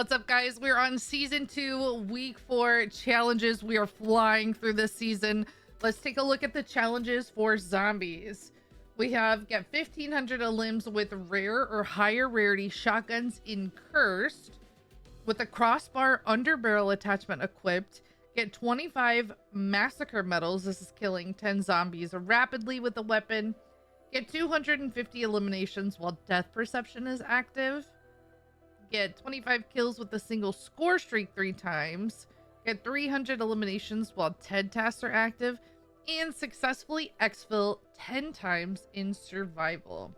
What's up, guys? We're on season 2, week 4 challenges. We are flying through this season. Let's take a look at the challenges for zombies. We have get 1500 limbs with rare or higher rarity shotguns in cursed with a crossbar under barrel attachment equipped. Get 25 massacre medals. This is killing 10 zombies rapidly with the weapon. Get 250 eliminations while death perception is active. Get 25 kills with a single score streak 3 times. Get 300 eliminations while 10 tasks are active. And successfully exfil 10 times in survival.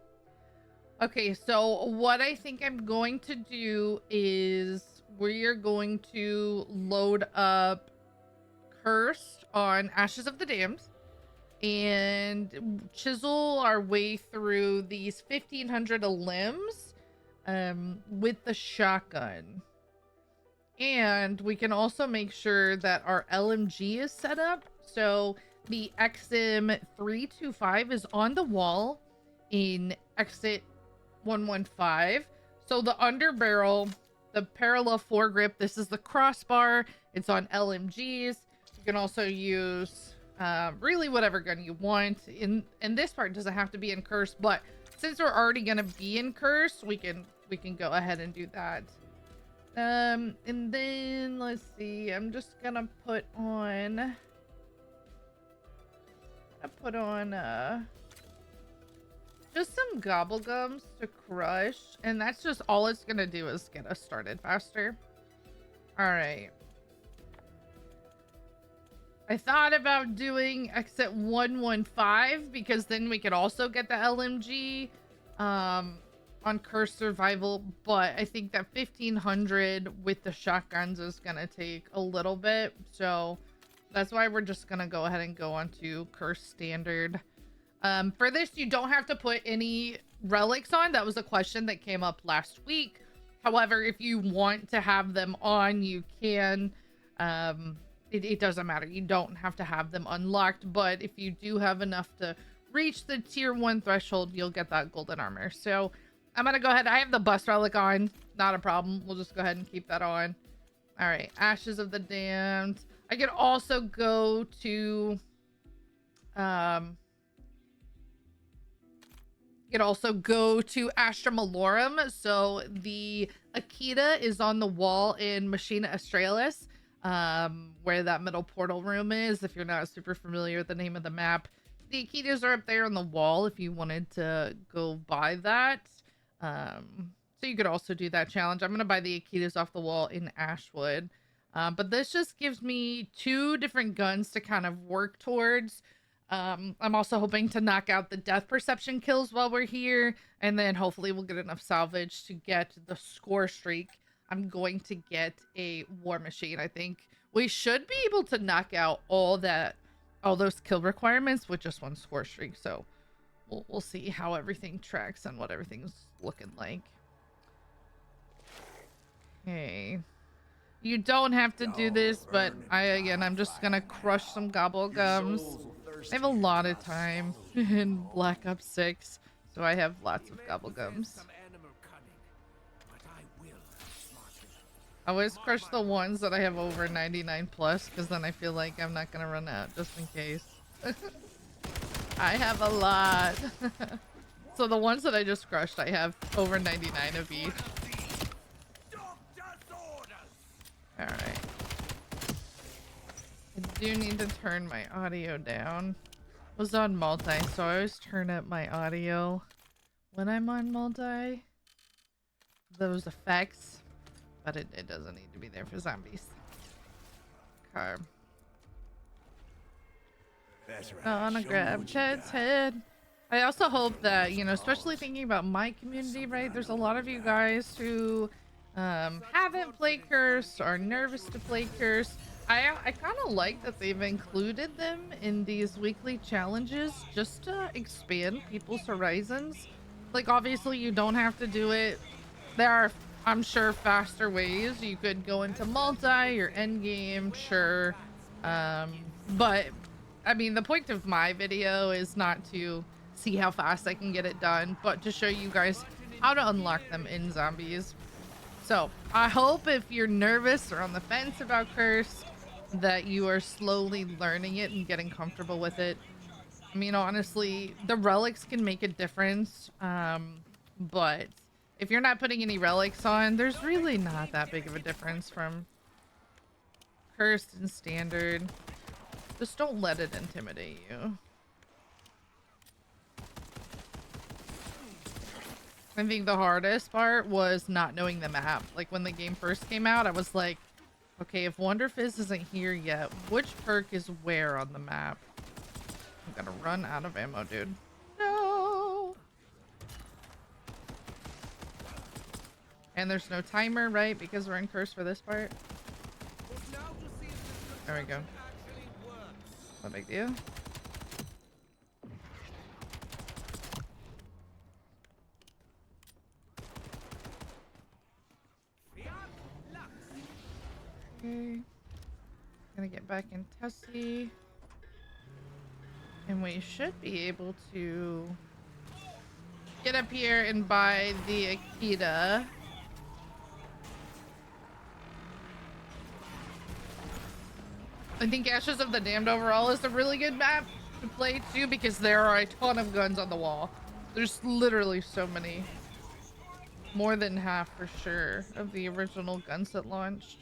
Okay, so what I think I'm going to do is we're going to load up Cursed on Ashes of the Damned and chisel our way through these 1500 limbs with the shotgun. And we can also make sure that our LMG is set up. So the XM 325 is on the wall in exit 115. So the underbarrel, the parallel foregrip, this is the crossbar. It's on LMGs. You can also use really whatever gun you want. And this part doesn't have to be in curse, but since we're already gonna be in curse, we can go ahead and do that. And then let's see. I'm just gonna put on. Just some gobblegums to crush, and that's just all it's gonna do is get us started faster. All right. I thought about doing exit 115 because then we could also get the LMG on curse survival, but I think that 1500 with the shotguns is gonna take a little bit, so that's why we're just gonna go ahead and go on to curse standard. For this, you don't have to put any relics on. That was a question that came up last week. However, if you want to have them on, you can. It doesn't matter. You don't have to have them unlocked, but if you do have enough to reach the tier 1 threshold, you'll get that golden armor. So I'm gonna go ahead. I have the bus relic on, not a problem. We'll just go ahead and keep that on. All right, Ashes of the Damned. I could also go to Astra Malorum. So the Akita is on the wall in Machina Australis, where that middle portal room is. If you're not super familiar with the name of the map, the Akitas are up there on the wall if you wanted to go buy that. So you could also do that challenge. I'm gonna buy the Akitas off the wall in Ashwood. But this just gives me 2 different guns to kind of work towards. I'm also hoping to knock out the death perception kills while we're here, and then hopefully we'll get enough salvage to get the score streak. I'm going to get a war machine. I think we should be able to knock out all those kill requirements with just 1 score streak. So we'll see how everything tracks and what everything's looking like. Okay. You don't have to do this, but I'm just gonna crush some gobblegums. I have a lot of time in Black Ops 6, so I have lots of gobblegums. I always crush the ones that I have over 99 plus, because then I feel like I'm not gonna run out, just in case. I have a lot. So the ones that I just crushed, I have over 99 of each. Alright. I do need to turn my audio down. I was on multi, so I always turn up my audio when I'm on multi. Those effects. But it doesn't need to be there for zombies. Okay. That's right. Gonna grab Ted's head. I also hope that, especially thinking about my community, right? There's a lot of you guys who haven't played Curse, are nervous to play Curse. I kind of like that they've included them in these weekly challenges just to expand people's horizons. Like, obviously you don't have to do it. There are, I'm sure, faster ways. You could go into multi or end game, sure. But I mean, the point of my video is not to see how fast I can get it done, but to show you guys how to unlock them in zombies. So I hope if you're nervous or on the fence about Curse, that you are slowly learning it and getting comfortable with it. I mean, honestly, the relics can make a difference. But if you're not putting any relics on, there's really not that big of a difference from Cursed and Standard. Just don't let it intimidate you. I think the hardest part was not knowing the map. Like when the game first came out, I was like, okay, if Wonder Fizz isn't here yet, which perk is where on the map? I'm gonna run out of ammo, dude. No. And there's no timer, right? Because we're in Curse for this part. There we go. No big deal. Okay. Gonna get back in Tessie. And we should be able to get up here and buy the Akita. I think Ashes of the Damned overall is a really good map to play too, because there are a ton of guns on the wall. There's literally so many. More than half for sure of the original guns that launched.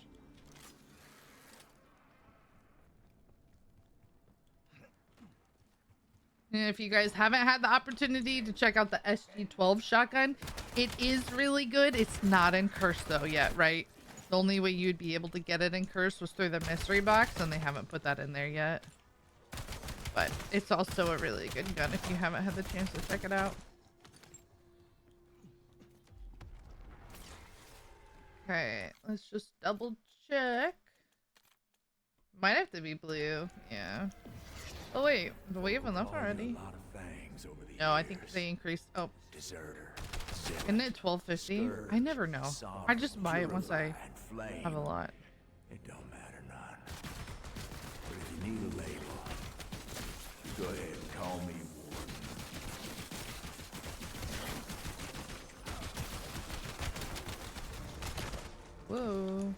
And if you guys haven't had the opportunity to check out the SG-12 shotgun, it is really good. It's not in Curse though yet, right? The only way you'd be able to get it in Curse was through the mystery box, and they haven't put that in there yet. But it's also a really good gun if you haven't had the chance to check it out. Okay, let's just double check. Might have to be blue, yeah. Oh wait, do we have enough already? No, I think they increased. Oh, isn't it 1250? I never know. I just buy it once I have a lot. It don't matter none. But if you need a label, go ahead and call me Warden. Whoa.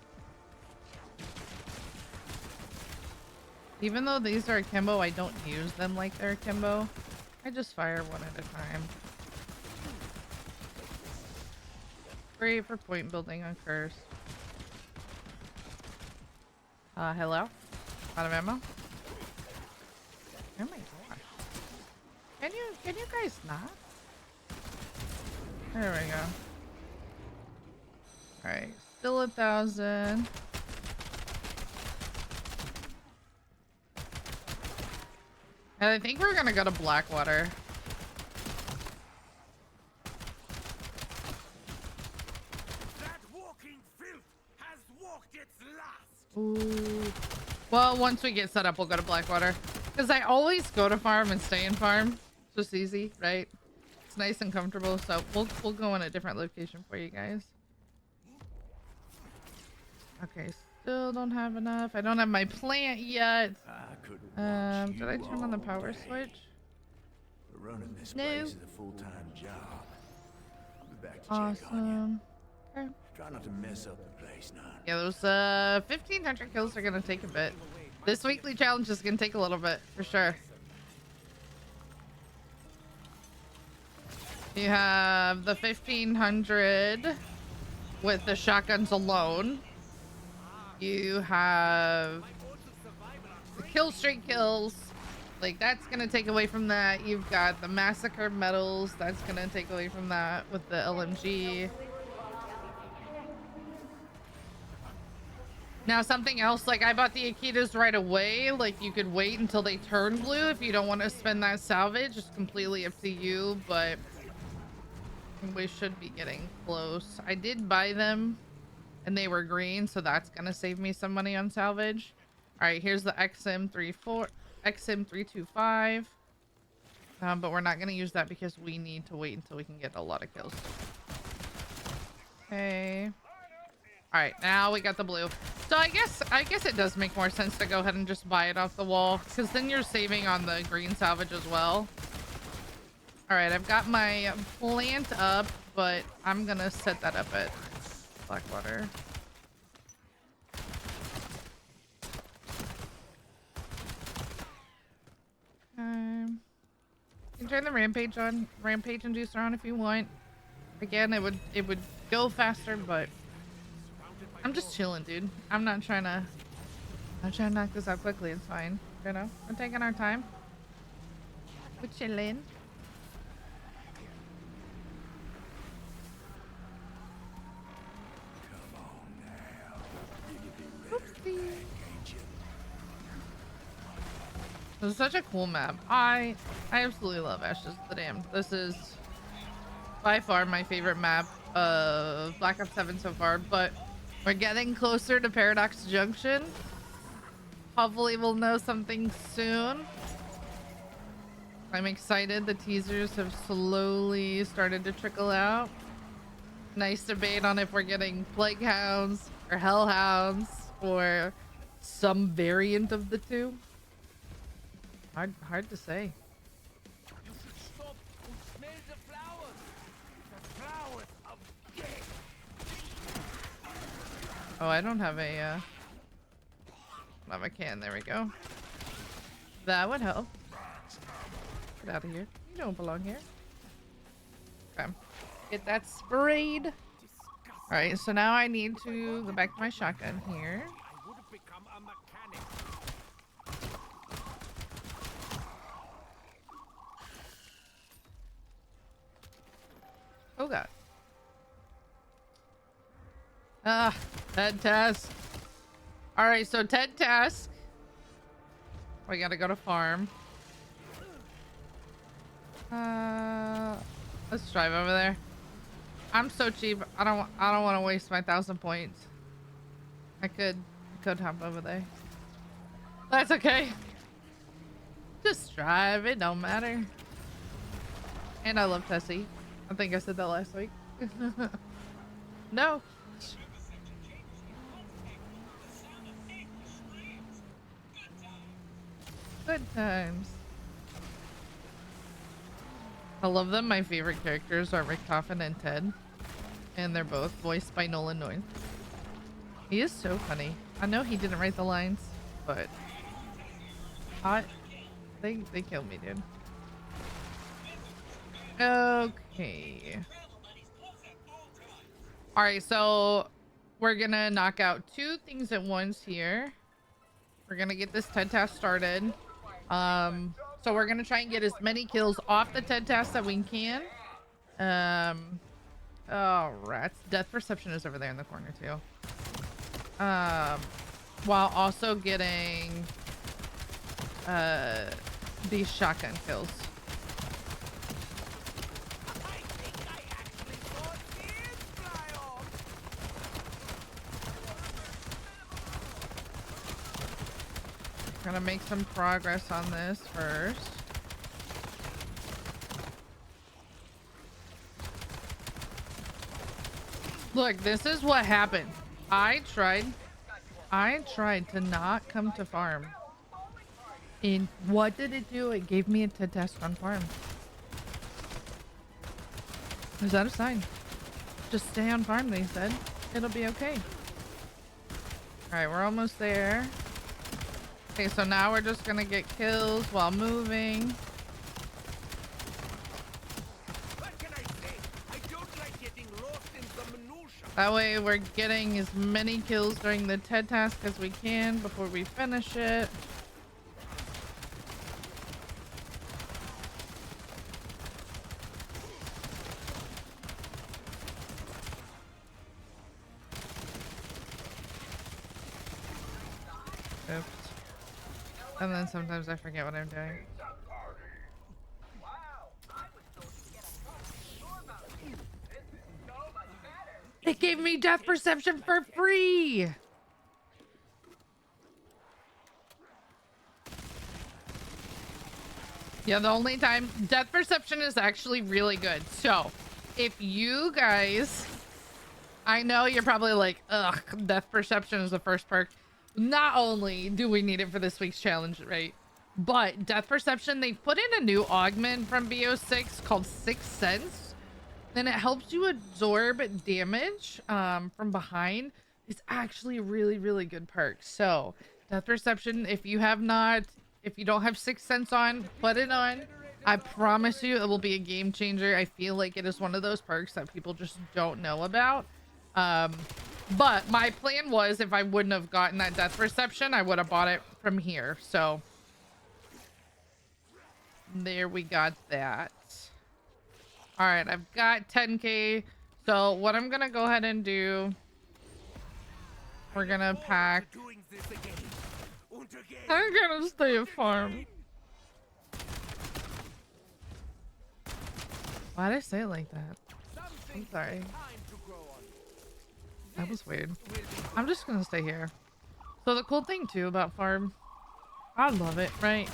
Even though these are akimbo, I don't use them like they're akimbo. I just fire one at a time. Great for point building on Curse. Hello? Out of ammo? Oh my gosh. Can you guys not? There we go. Alright, still 1,000. And I think we're gonna go to Blackwater. That walking filth has walked its last. Ooh. Well, once we get set up, we'll go to Blackwater. Because I always go to farm and stay in farm. It's just easy, right? It's nice and comfortable. So we'll go in a different location for you guys. Okay, still don't have enough. I don't have my plant yet. Did I turn on the power switch? Running this No. place is a full-time job. I'll be back to check on Awesome. you. Okay. Try not to mess up the place, none. Yeah, those 1,500 kills are gonna take a bit. This weekly challenge is gonna take a little bit for sure. You have the 1,500 with the shotguns alone. You have the kill streak kills. Like, that's gonna take away from that. You've got the massacre medals. That's gonna take away from that with the LMG. Now, something else, like I bought the Akitas right away. Like, you could wait until they turn blue if you don't want to spend that salvage. It's completely up to you, but we should be getting close. I did buy them and they were green, so that's gonna save me some money on salvage. All right, here's the XM325. But we're not gonna use that because we need to wait until we can get a lot of kills. Okay. All right, now we got the blue. So I guess it does make more sense to go ahead and just buy it off the wall, because then you're saving on the green salvage as well. All right, I've got my plant up, but I'm gonna set that up at Blackwater. You can turn the rampage inducer on if you want. Again, it would go faster, but I'm just chilling, dude. I'm trying to knock this out quickly. It's fine. You know, we're taking our time. We're chilling. Oopsie. This is such a cool map. I absolutely love Ashes of the Damned. This is by far my favorite map of Black Ops 7 so far, but we're getting closer to Paradox Junction. Hopefully we'll know something soon. I'm excited. The teasers have slowly started to trickle out. Nice debate on if we're getting Plague Hounds or Hellhounds or some variant of the two. Hard to say. You should stop and smell the flowers. The flowers of death. Oh, I don't have a can. There we go. That would help. Get out of here. You don't belong here. Okay. Get that sprayed. All right, so now I need to go back to my shotgun here. I would have become a mechanic. Oh god. Ah, Ted task. All right, so Ted task. We gotta go to farm. Let's drive over there. I'm so cheap. I don't want to waste my 1,000 points. I could hop over there. That's okay. Just drive. It don't matter. And I love Tessie. I think I said that last week. No. Good times. I love them. My favorite characters are Richtofen and Ted. And they're both voiced by Nolan North. He is so funny. I know he didn't write the lines, but they killed me, dude. Okay. All right, so we're gonna knock out 2 things at once here. We're gonna get this Ted task started. So we're gonna try and get as many kills off the Ted task that we can. Oh rats. Death perception is over there in the corner too. While also getting these shotgun kills. I think I actually saw tears fly off. Gonna make some progress on this first. Look, this is what happened. I tried to not come to farm. And what did it do? It gave me a Ted task on farm. Is that a sign? Just stay on farm, they said. It'll be okay. Alright, we're almost there. Okay, so now we're just gonna get kills while moving. What can I say? I don't like getting lost in the minutia. That way we're getting as many kills during the Ted task as we can before we finish it. Oops. And then sometimes I forget what I'm doing. It gave me death perception for free. Yeah, the only time death perception is actually really good. So if you guys, I know you're probably like, ugh, death perception is the first perk. Not only do we need it for this week's challenge, right? But death perception, they put in a new augment from BO6 called Sixth Sense. then it helps you absorb damage from behind. It's actually a really, really good perk. So death perception, if you don't have Sixth Sense on, put it on. I promise you it will be a game changer. I feel like it is one of those perks that people just don't know about. But my plan was, if I wouldn't have gotten that death perception, I would have bought it from here. So there we got that. All right, I've got 10k. So what I'm gonna go ahead and do, we're gonna pack. I'm gonna stay at farm. Why did I say it like that? I'm sorry. That was weird. I'm just gonna stay here. So the cool thing too about farm, I love it, right?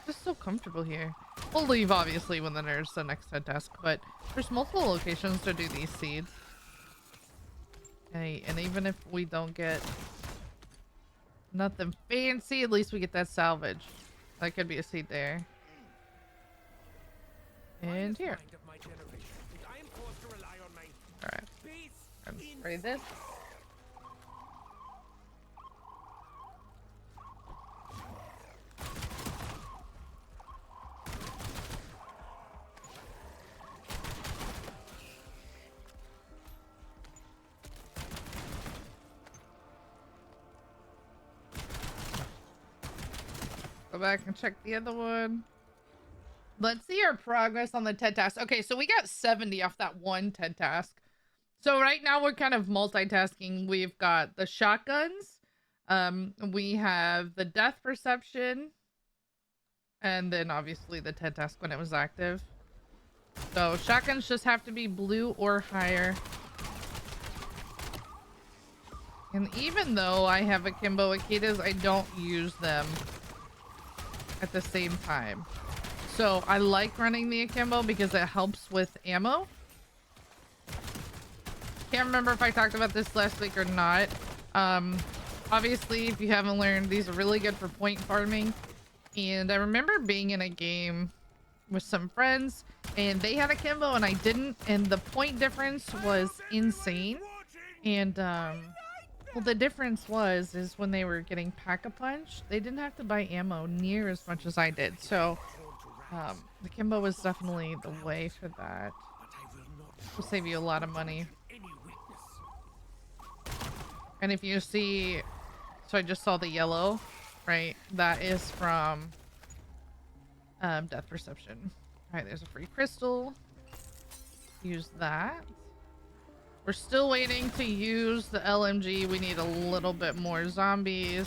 Just so comfortable here. We'll leave obviously when there's the next head task, but there's multiple locations to do these seeds. Hey, and even if we don't get nothing fancy, at least we get that salvage. That could be a seed there. And here. Alright. I'm gonna spray this. Go back and check the other one. Let's see our progress on the TED task. Okay, so we got 70 off that one TED task. So right now we're kind of multitasking. We've got the shotguns. We have the death perception. And then obviously the TED task when it was active. So shotguns just have to be blue or higher. And even though I have akimbo akitas, I don't use them at the same time. So I like running the akimbo because it helps with ammo. Can't remember if I talked about this last week or not. Obviously, if you haven't learned, these are really good for point farming. And I remember being in a game with some friends and they had akimbo and I didn't, and the point difference was insane. And well, the difference is when they were getting pack-a-punch, they didn't have to buy ammo near as much as I did. So the Kimbo was definitely the way for that. Will save you a lot of money. And if you see, so I just saw the yellow, right? That is from death perception. All right, there's a free crystal. Use that. We're still waiting to use the LMG. We need a little bit more zombies.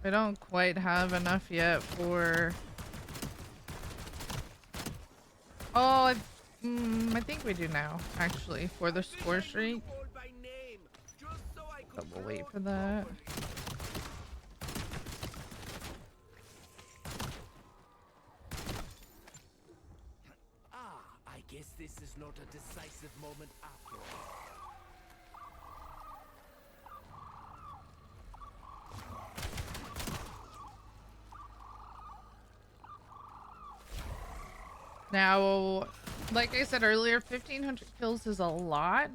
I don't quite have enough yet for... Oh, I think we do now, actually, for the score streak. But we'll wait for that. I guess this is not a decisive moment after all. Now, like I said earlier, 1,500 kills is a lot.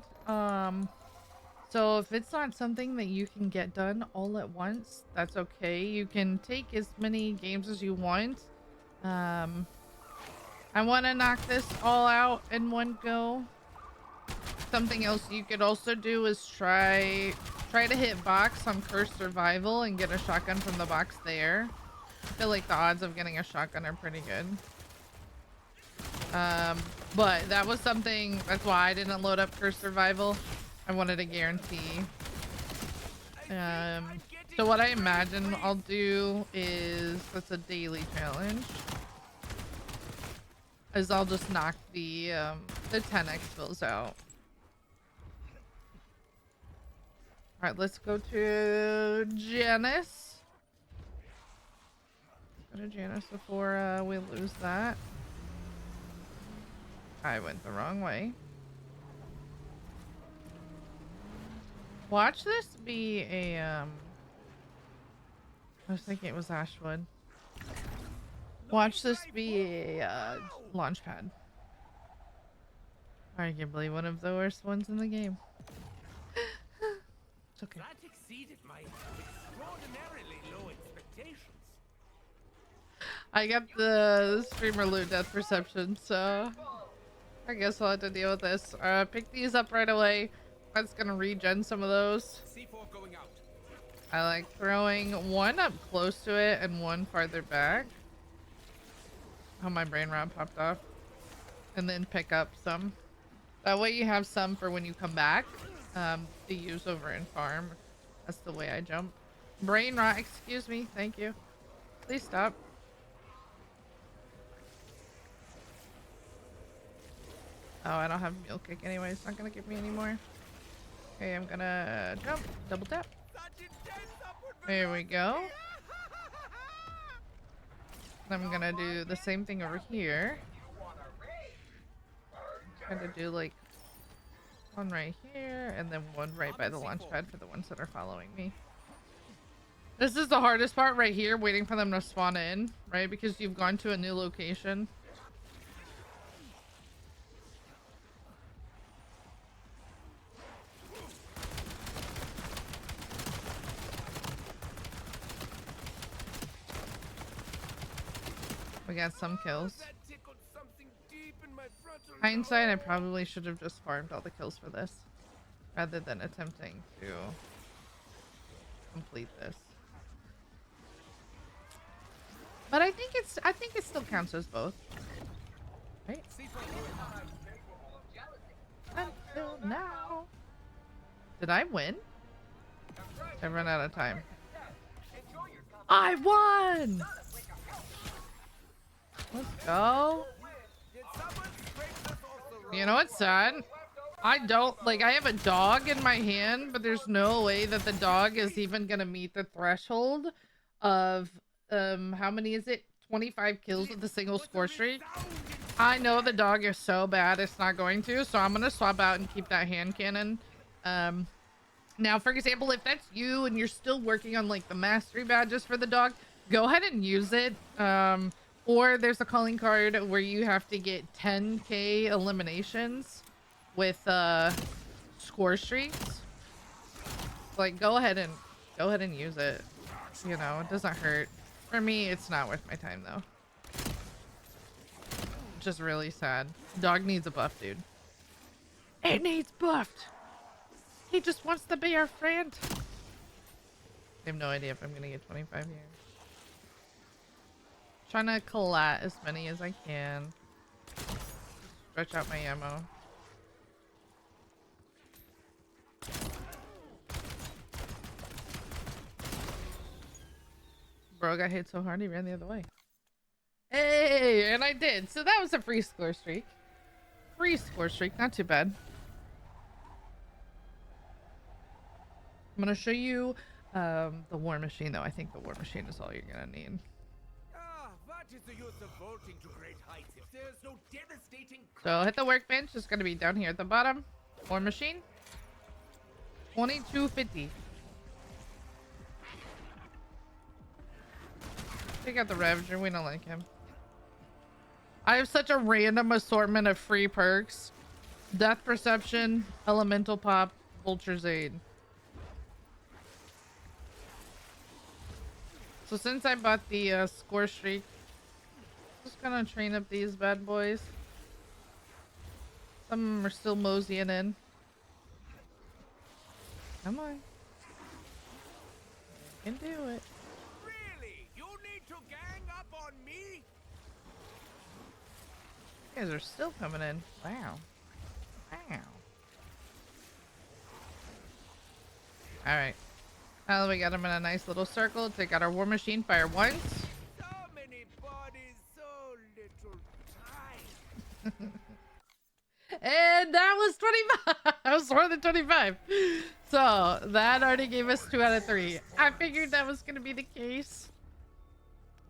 So if it's not something that you can get done all at once, that's okay. You can take as many games as you want. I want to knock this all out in one go. Something else you could also do is try to hit box on Cursed Survival and get a shotgun from the box there. I feel like the odds of getting a shotgun are pretty good. But that was something, that's why I didn't load up Cursed Survival. I wanted a guarantee. So what I imagine I'll do is, that's a daily challenge, is I'll just knock the 10x fills out. All right, let's go to Janice. Go to Janice before we lose that. I went the wrong way. Watch this be a I was thinking it was Ashwood. Watch this be a launch pad. Arguably one of the worst ones in the game. It's okay. That exceeded my extraordinarily low expectations. I got the streamer loot death perception, so I guess I'll have to deal with this. Pick these up right away. That's gonna regen some of those. C4 going out. I like throwing one up close to it and one farther back. Oh, my brain rod popped off. And then pick up some. That way you have some for when you come back to use over in farm. That's the way I jump. Brain rot, excuse me. Thank you. Please stop. Oh, I don't have mule kick anyway. It's not gonna give me any more. Okay, I'm gonna jump. Double tap. There we go. I'm gonna do the same thing over here. Try to do like one right here and then one right by the launch pad for the ones that are following me. This is the hardest part right here, waiting for them to spawn in, right? Because you've gone to a new location. We got some kills. Hindsight, I probably should have just farmed all the kills for this rather than attempting to complete this. But I think it still counts as both. Right? Until now. Did I win? I ran out of time. I won! Let's go. You know what's sad? I have a dog in my hand, but there's no way that the dog is even gonna meet the threshold of how many is it? 25 kills with a single score streak. I know the dog is so bad it's not going to, so I'm gonna swap out and keep that hand cannon. Now, for example, if that's you and you're still working on like the mastery badges for the dog, go ahead and use it. Or there's a calling card where you have to get 10k eliminations with score streaks. Like, go ahead and use it. You know, it doesn't hurt. For me, it's not worth my time though. Just really sad. Dog needs a buff, dude. It needs buffed. He just wants to be our friend. I have no idea if I'm gonna get 25 here. Trying to collat as many as I can. Stretch out my ammo. Bro got hit so hard he ran the other way. Hey, and I did. So that was a free score streak. Free score streak, not too bad. I'm gonna show you the war machine though. I think the war machine is all you're gonna need. What is the use of vaulting to great heights if there's no devastating... So hit the workbench. It's gonna be down here at the bottom. War machine. 2250. Take out the Ravager. We don't like him. I have such a random assortment of free perks. Death Perception, Elemental Pop, Vulture's Aid. So since I bought the score streak, just gonna train up these bad boys. Some of them are still moseying in. Come on. You can do it. Really? You need to gang up on me? You guys are still coming in. Wow. Wow. Alright. Now that we got them in a nice little circle, take out our war machine, fire once. So many bodies, so little time. And that was 25. That was more than 25. So that already gave us 2 out of 3. I figured that was going to be the case.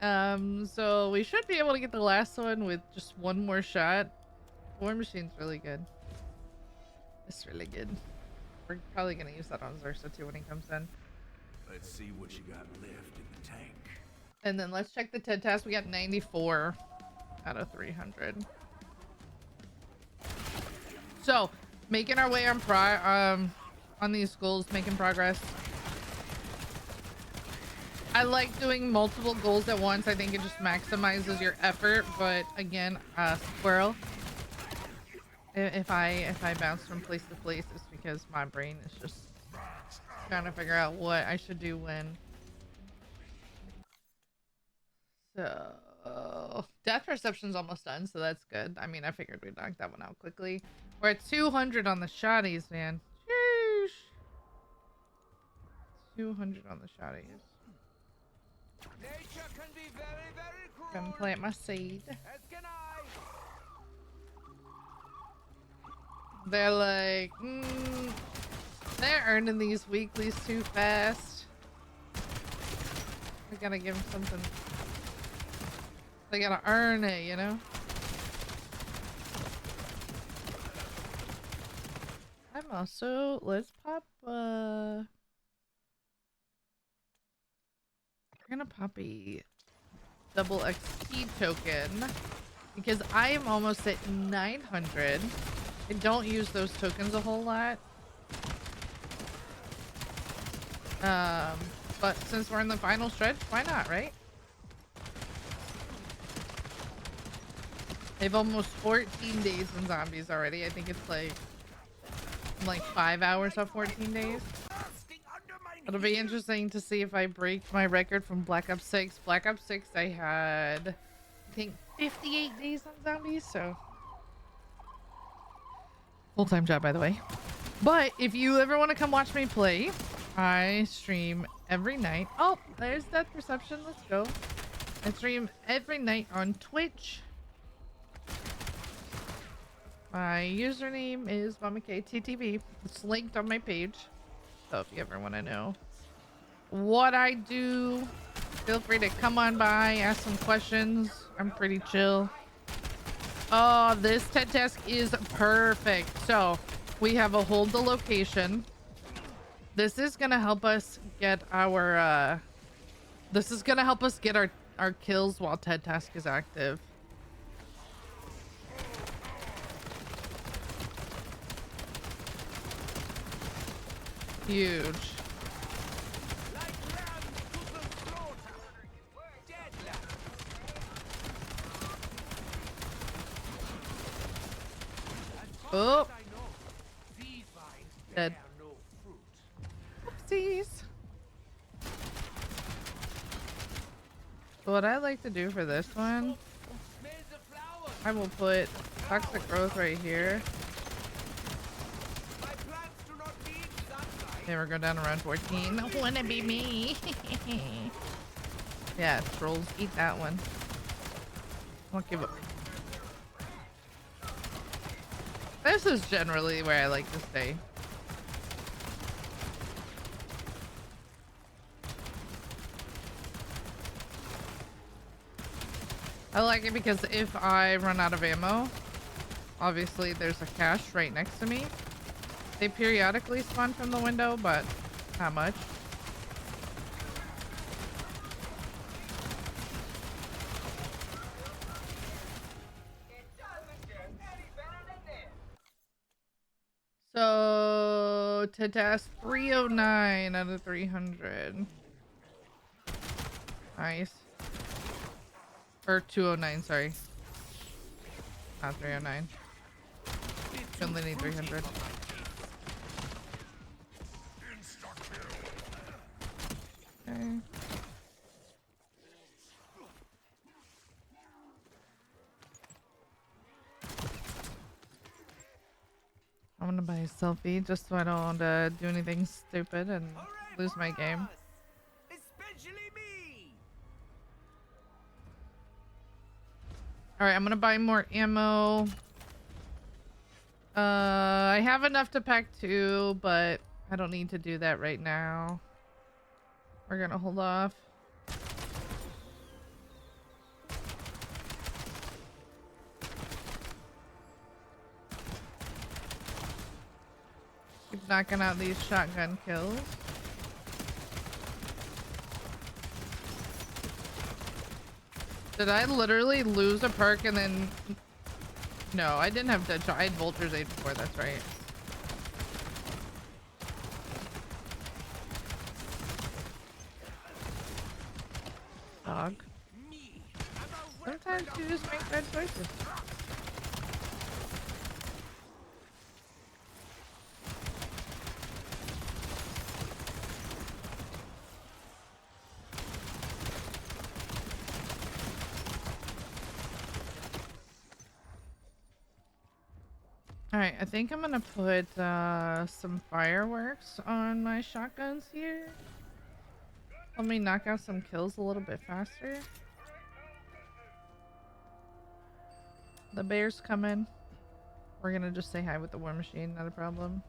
So we should be able to get the last one with just one more shot. War machine's really good. It's really good. We're probably going to use that on Xerxa too when he comes in. Let's see what you got left in the tank. And then let's check the TED task. We got 94 out of 300. So, making our way on these goals, making progress. I like doing multiple goals at once. I think it just maximizes your effort. But again, squirrel. If I bounce from place to place, it's because my brain is just trying to figure out what I should do when. So death perception's almost done, so that's good. I mean, I figured we'd knock that one out quickly. We're at 200 on the shotties, man. Sheesh. 200 on the shotties. Nature can be very, very cruel. Gonna plant my seed. As can I. They're like, they're earning these weeklies too fast. We gotta give them something. They gotta earn it, you know? I'm also, let's pop, we're gonna pop a double XP token because I am almost at 900. I don't use those tokens a whole lot. But since we're in the final stretch, why not, right? They've almost 14 days in zombies already. I think it's like 5 hours of 14 days. It'll be interesting to see if I break my record from Black Ops 6. Black Ops 6, I had, I think, 58 days on zombies, so full-time job, by the way. But if you ever want to come watch me play, I stream every night. Oh, there's Death Perception. Let's go. I stream every night on Twitch. My username is MamaKTTV. It's linked on my page. So if you ever want to know what I do, feel free to come on by, ask some questions. I'm pretty chill. Oh, this TED task is perfect. So we have a hold the location. This is gonna help us get our our kills while TED task is active. Huge. Oh, dead. Oopsies. What I like to do for this one, I will put toxic growth right here. Okay, we're going down around 14. Wanna be me? Yeah, trolls, eat that one. Won't give up. This is generally where I like to stay. I like it because if I run out of ammo, obviously there's a cache right next to me. They periodically spawn from the window, but not much. So to task 309 out of 300. Nice. Or 209, sorry. Not 309. Only need 300. Okay. I'm gonna buy a selfie just so I don't do anything stupid and lose my game. Especially me. Alright, I'm gonna buy more ammo. I have enough to pack 2, but I don't need to do that right now. We're gonna hold off. Keep knocking out these shotgun kills. Did I literally lose a perk and then... No, I didn't have Deadshot. I had Vulture's Aid before, that's right. Dog. Sometimes you just make bad choices. Alright, I think I'm gonna put some fireworks on my shotguns here. Let me knock out some kills a little bit faster. The bear's coming. We're gonna just say hi with the war machine, not a problem.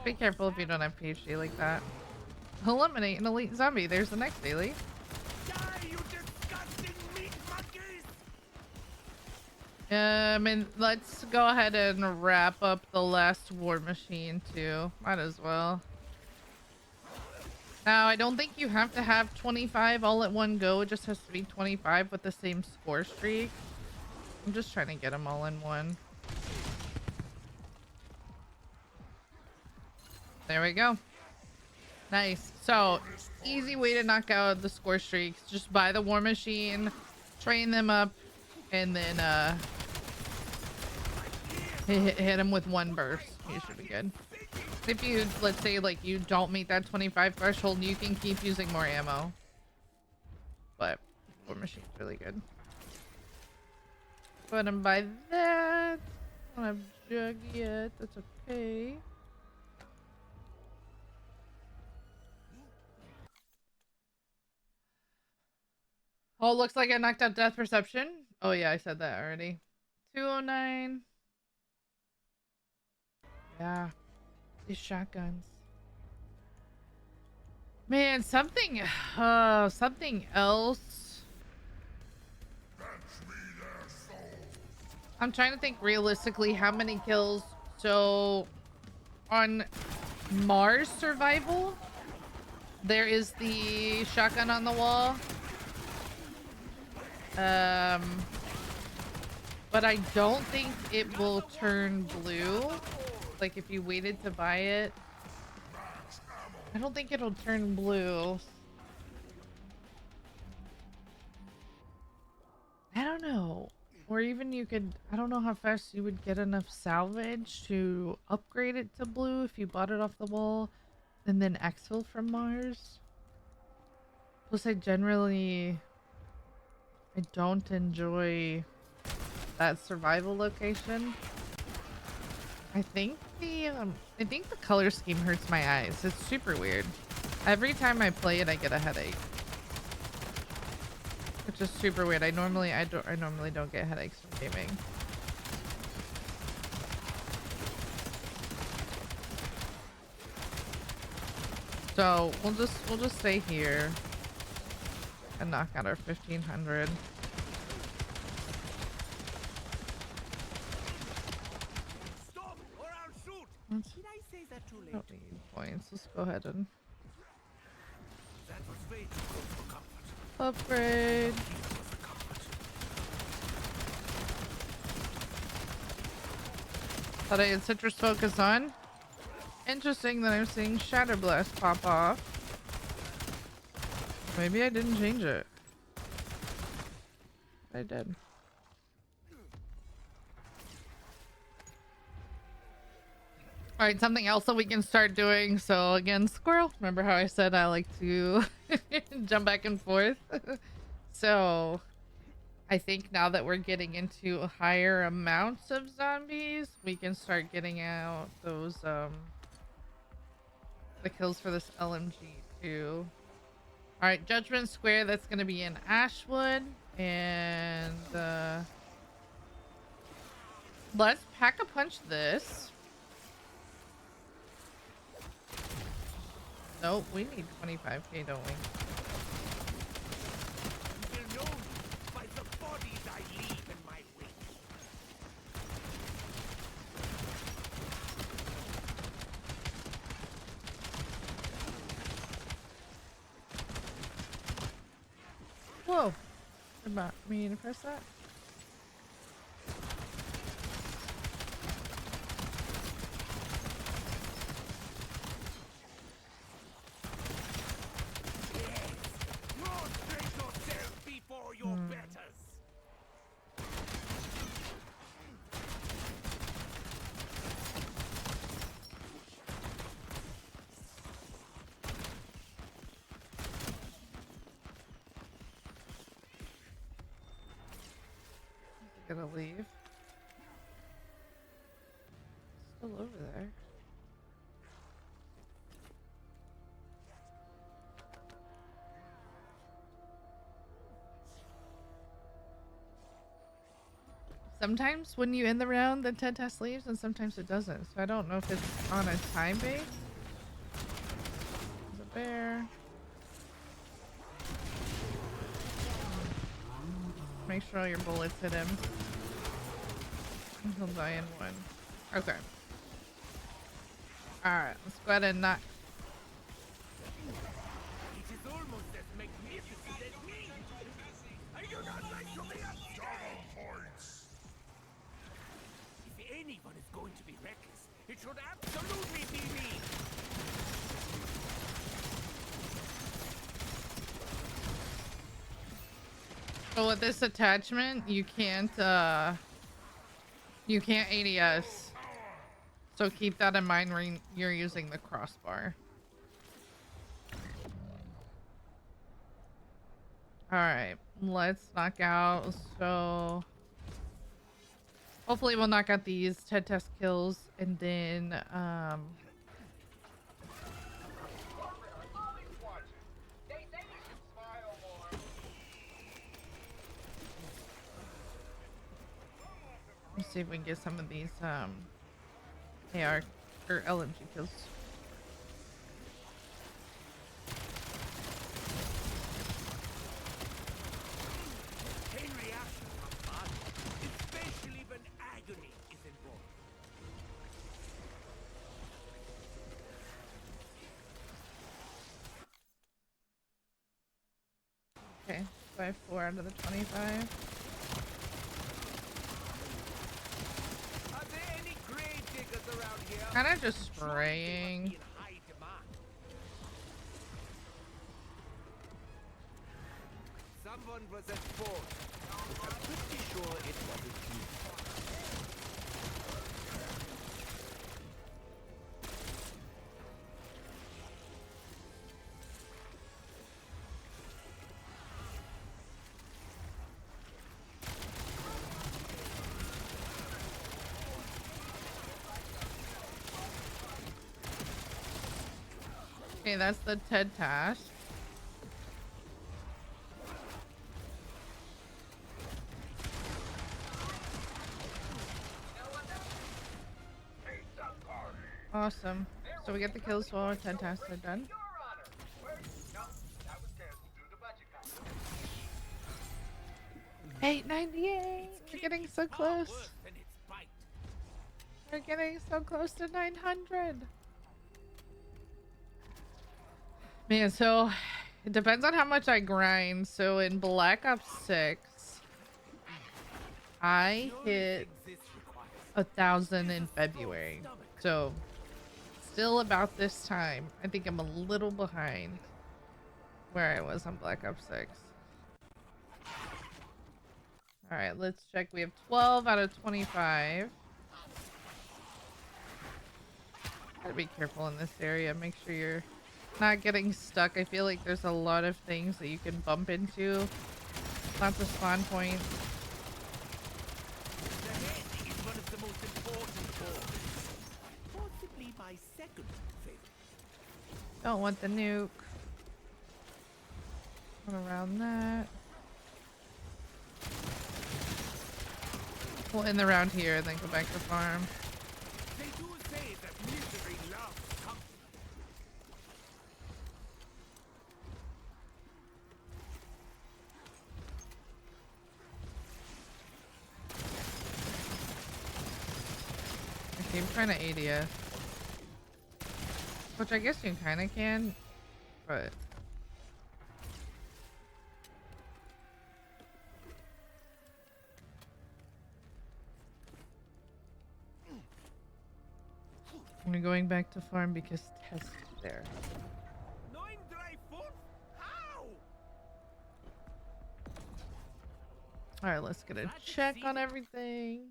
Be careful if you don't have PhD like that. Eliminate an elite zombie. There's the next daily. Die, you disgusting meat monkeys! And let's go ahead and wrap up the last war machine too. Might as well. Now, I don't think you have to have 25 all at one go. It just has to be 25 with the same score streak. I'm just trying to get them all in one. There we go. Nice. So, easy way to knock out the score streaks. Just buy the war machine, train them up, and then hit them with one burst. You should be good. If you, let's say, like, you don't meet that 25 threshold, you can keep using more ammo. But, war machine's really good. Go ahead and buy that. I don't have jug yet. That's okay. Oh, looks like I knocked out death perception. Oh yeah, I said that already. 209. Yeah. These shotguns. Man, something else. I'm trying to think realistically how many kills. So on Mars survival, there is the shotgun on the wall. But I don't think it will turn blue. Like if you waited to buy it, I don't think it'll turn blue. I don't know. Or even you could, I don't know how fast you would get enough salvage to upgrade it to blue if you bought it off the wall and then exfil from Mars. Plus I don't enjoy that survival location. I think the color scheme hurts my eyes. It's super weird. Every time I play it, I get a headache. Which is super weird. I normally don't get headaches from gaming. So we'll just stay here and knock out our 1500. Stop or I'll shoot. Did I say that too late? Don't need points. Let's go ahead and That was way too close for comfort. upgrade. Thought I had citrus focus on. Interesting that I'm seeing Shatter Blast pop off. Maybe I didn't change it. I did. Alright, something else that we can start doing. So again, squirrel. Remember how I said I like to jump back and forth? So I think now that we're getting into higher amounts of zombies, we can start getting out those the kills for this LMG too. Alright, Judgment Square, that's gonna be in Ashwood. And let's pack a punch this. Nope, we need 25k, don't we? Will known by the bodies I leave in my wake. Whoa. About me to press that? Prostrate yourself before your betters. Gonna leave. Still over there. Sometimes when you end the round, the Ted test leaves, and sometimes it doesn't. So I don't know if it's on a time base. There's a bear. Make sure all your bullets hit him. He'll die in one. Okay. Alright, let's go ahead and knock. It is almost as magnificent as me. I do not like to be a double points. If anyone is going to be reckless, it should absolutely be me. So with this attachment, you can't ADS. So keep that in mind when you're using the crossbar. Alright, let's knock out. So hopefully we'll knock out these Ted test kills, and then let's see if we can get some of these AR or LMG kills. Chain reaction are fun, especially when agony is involved. Okay, 5-4 out of the 25. Are there any grave diggers around here? Kind of just spraying. Be in high demand. Someone was at fault. I'm pretty sure it wasn't you. Okay, that's the Ted task. Awesome. So we get the kills while our Ted tasks are done. 898. We're getting so close. Worse than its bite. We're getting so close to 900. Man, so it depends on how much I grind. So in Black Ops 6, I hit 1,000 in February. So still about this time. I think I'm a little behind where I was on Black Ops 6. All right, let's check. We have 12 out of 25. Gotta be careful in this area. Make sure you're not getting stuck. I feel like there's a lot of things that you can bump into. Lots of spawn points. The head is one of the most important organs. Possibly my second favorite. Don't want the nuke. Run around that. We'll end the round here and then go back to farm. They do say that misery loves company. Okay, I'm trying to ADS. Which I guess you kinda can, but I'm going back to farm because Tess is there. Nine dry foot? How? All right, let's get a check on everything.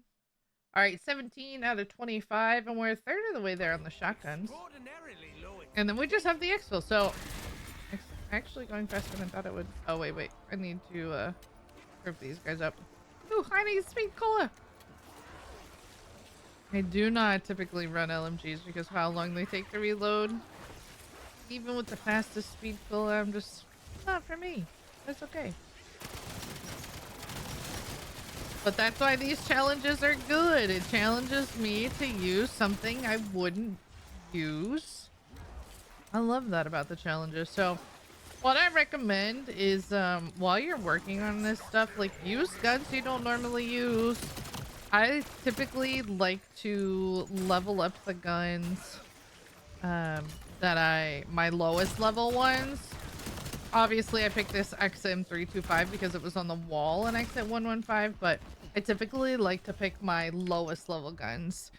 All right, 17 out of 25, and we're a third of the way there on the shotguns. Extraordinarily low. And then we just have the exfil, so it's actually going faster than I thought it would. Oh, wait. I need to group these guys up. Ooh, I need speed cola. I do not typically run LMGs because of how long they take to reload. Even with the fastest speed cola, I'm just not for me. That's okay. But that's why these challenges are good. It challenges me to use something I wouldn't use. I love that about the challenges. So what I recommend is while you're working on this stuff, like use guns you don't normally use. I typically like to level up the guns my lowest level ones. Obviously I picked this XM325 because it was on the wall in Exit 115, but I typically like to pick my lowest level guns.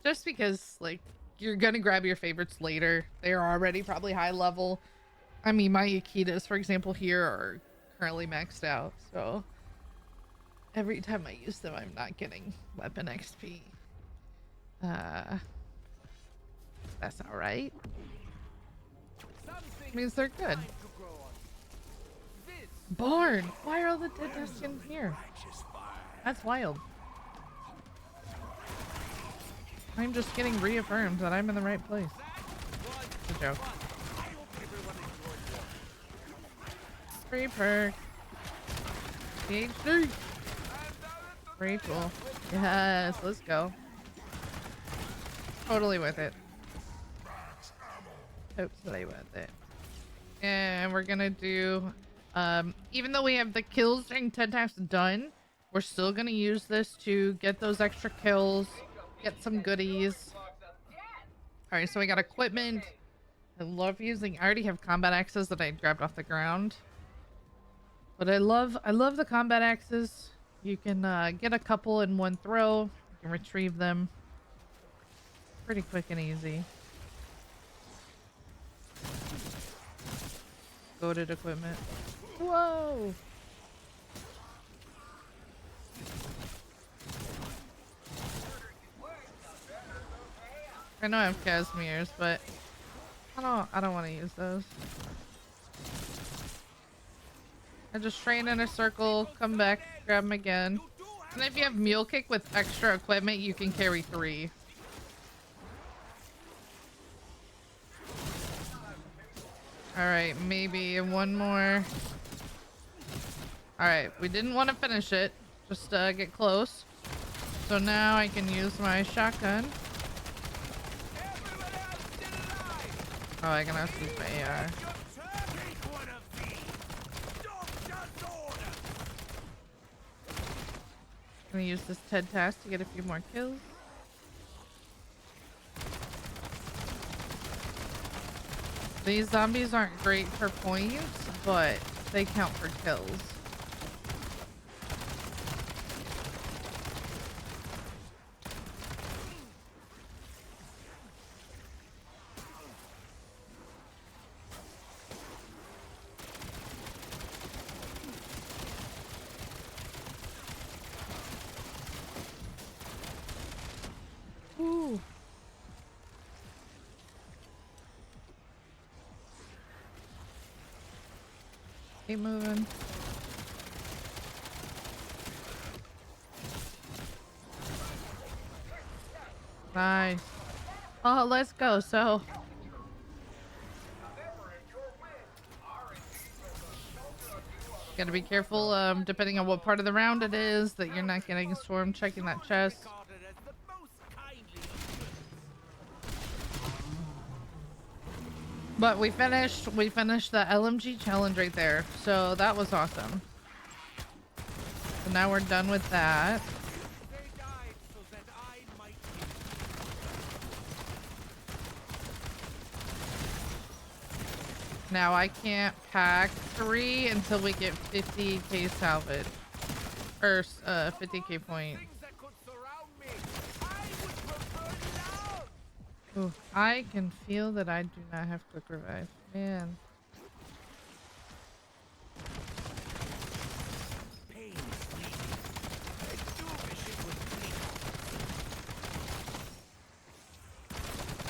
Just because like you're gonna grab your favorites later. They're already probably high level. I mean, my Akitas, for example, here are currently maxed out, so every time I use them, I'm not getting weapon XP. That's all right. Means they're good. Barn! Why are all the dead desks in here? That's wild. I'm just getting reaffirmed that I'm in the right place. It's a joke. Free perk. PhD. Free tool. Yes, let's go. Totally worth it. Totally worth it. And we're gonna do, even though we have the kills during 10 times done, we're still gonna use this to get those extra kills, get some goodies. All right, so we got equipment. I love using, I already have combat axes that I grabbed off the ground. But I love the combat axes. You can get a couple in one throw. You can retrieve them. Pretty quick and easy. Goated equipment. Whoa! I know I have Casimirs, but I don't want to use those. I just train in a circle, come back, grab them again. And if you have Mule Kick with extra equipment, you can carry 3. Alright, maybe one more. Alright, we didn't want to finish it. Just get close. So now I can use my shotgun. Oh, I can also use my AR. I'm gonna use this TED task to get a few more kills. These zombies aren't great for points, but they count for kills. Ooh. Keep moving. Nice. Oh, let's go. So gotta be careful, depending on what part of the round it is, that you're not getting storm checking that chest. But we finished the LMG challenge right there, so that was awesome. So now we're done with that. Now I can't pack 3 until we get 50k salvage. Or 50k point. Ooh, I can feel that I do not have quick revive. Man. Pain is fleeting. I do wish it was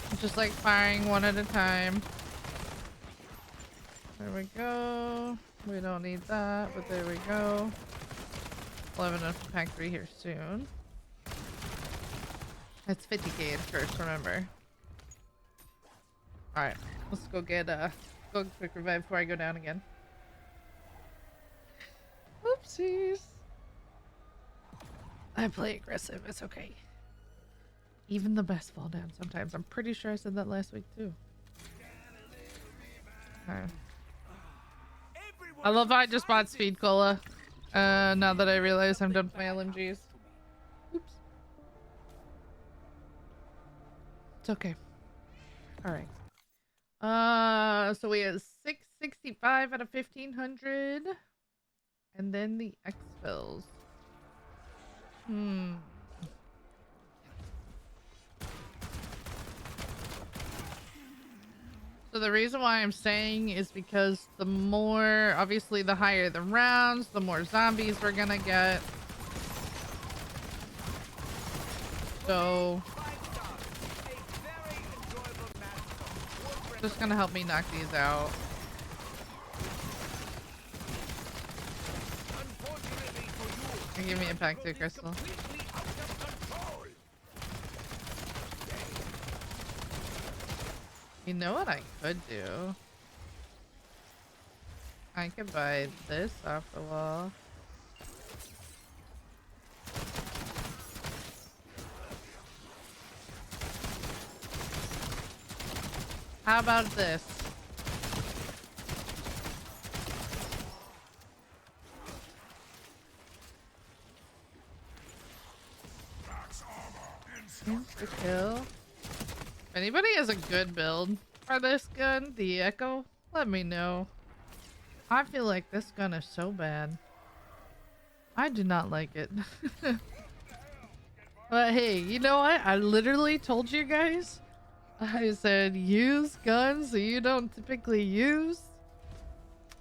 fleeting. Just like firing one at a time. There we go. We don't need that, but there we go. We'll have enough to pack 3 here soon. It's 50k at first, remember. Alright, let's go get go quick revive before I go down again. Oopsies. I play aggressive, it's okay. Even the best fall down sometimes. I'm pretty sure I said that last week too. Alright. I love how I just bought speed cola. Now that I realize I'm done with my LMGs. Oops. It's okay. Alright. So we have 665 out of 1500. And then the X-Fills. So the reason why I'm saying is because the more, obviously the higher the rounds, the more zombies we're gonna get. So just gonna help me knock these out. And give me a pack too, Crystal. You know what I could do? I could buy this off the wall. How about this? Insta kill. If anybody has a good build for this gun, the Echo, let me know. I feel like this gun is so bad. I do not like it. But hey, you know what? I literally told you guys. I said use guns that you don't typically use.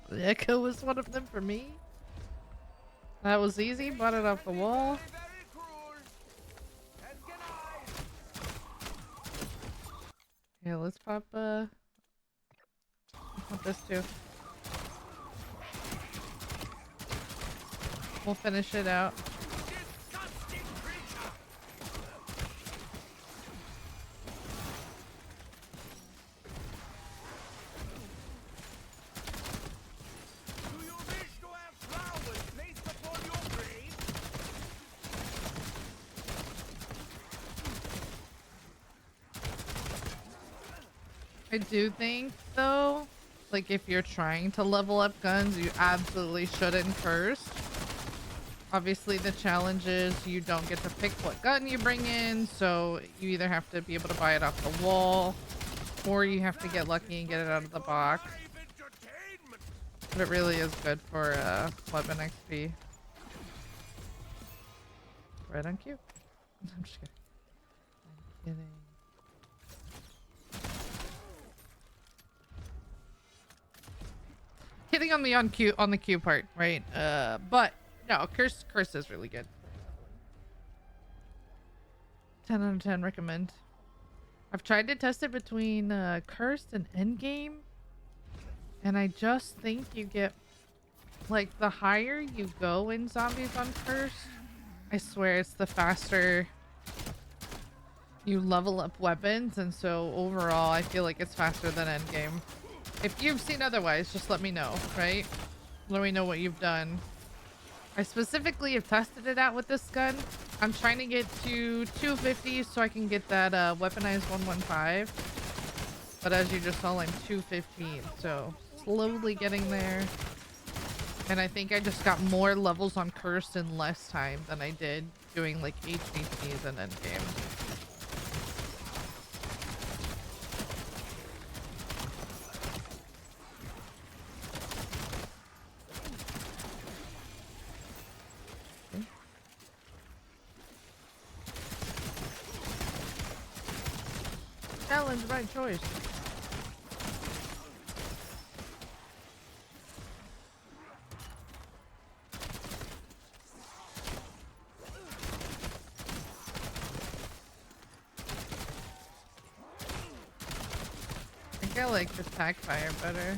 The Echo was one of them for me. That was easy. Bought it off the wall. Yeah, let's pop this too. We'll finish it out. I do think though, like if you're trying to level up guns, you absolutely shouldn't first. Obviously the challenge is you don't get to pick what gun you bring in, so you either have to be able to buy it off the wall or you have to get lucky and get it out of the box. But it really is good for weapon XP. Right on cue. I'm just kidding. I'm kidding. Hitting on the Q part, right? But no, curse is really good. 10 out of 10 recommend. I've tried to test it between cursed and endgame, and I just think you get like the higher you go in zombies on cursed, I swear it's the faster you level up weapons, and so overall I feel like it's faster than endgame. If you've seen otherwise, just let me know, right? Let me know what you've done. I specifically have tested it out with this gun. I'm trying to get to 250 so I can get that weaponized 115. But as you just saw, I'm 215. So slowly getting there. And I think I just got more levels on Cursed in less time than I did doing like HVPs and endgame. challenge by choice. I think I like the tack fire better.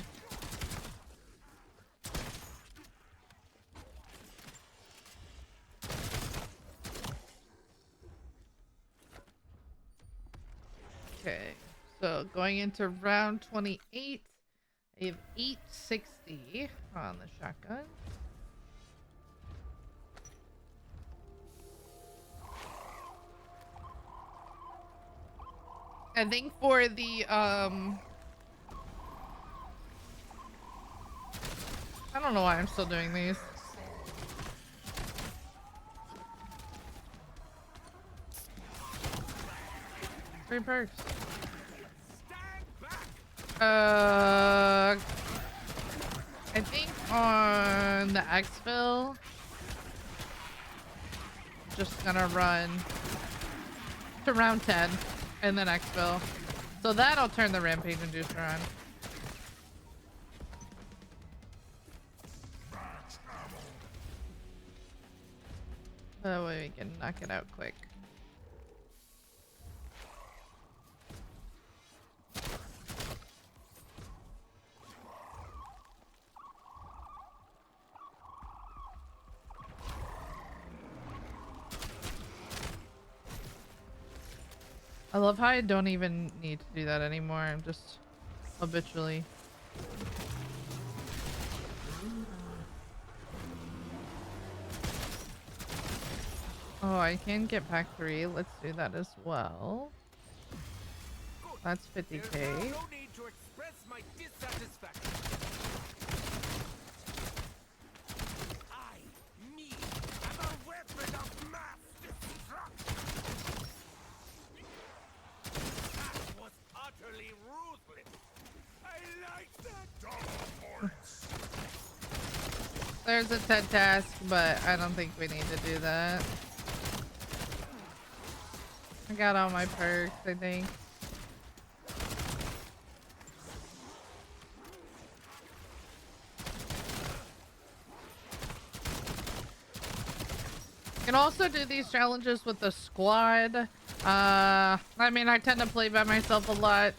Okay, so going into round 28, I have 860 on the shotgun. I think for the I don't know why I'm still doing these. Free perks. I think on the exfil, just gonna run to round 10 and then exfil. So that'll turn the rampage inducer on. That way we can knock it out quick. I love how I don't even need to do that anymore. I'm just habitually. Oh, I can get pack 3. Let's do that as well. That's 50k. No need to express my dissatisfaction. Me, am a weapon of mass destruction. That was utterly ruthless. I like that. Double points. There's a 10 task, but I don't think we need to do that. I got all my perks, I think. You can also do these challenges with the squad. I mean, I tend to play by myself a lot,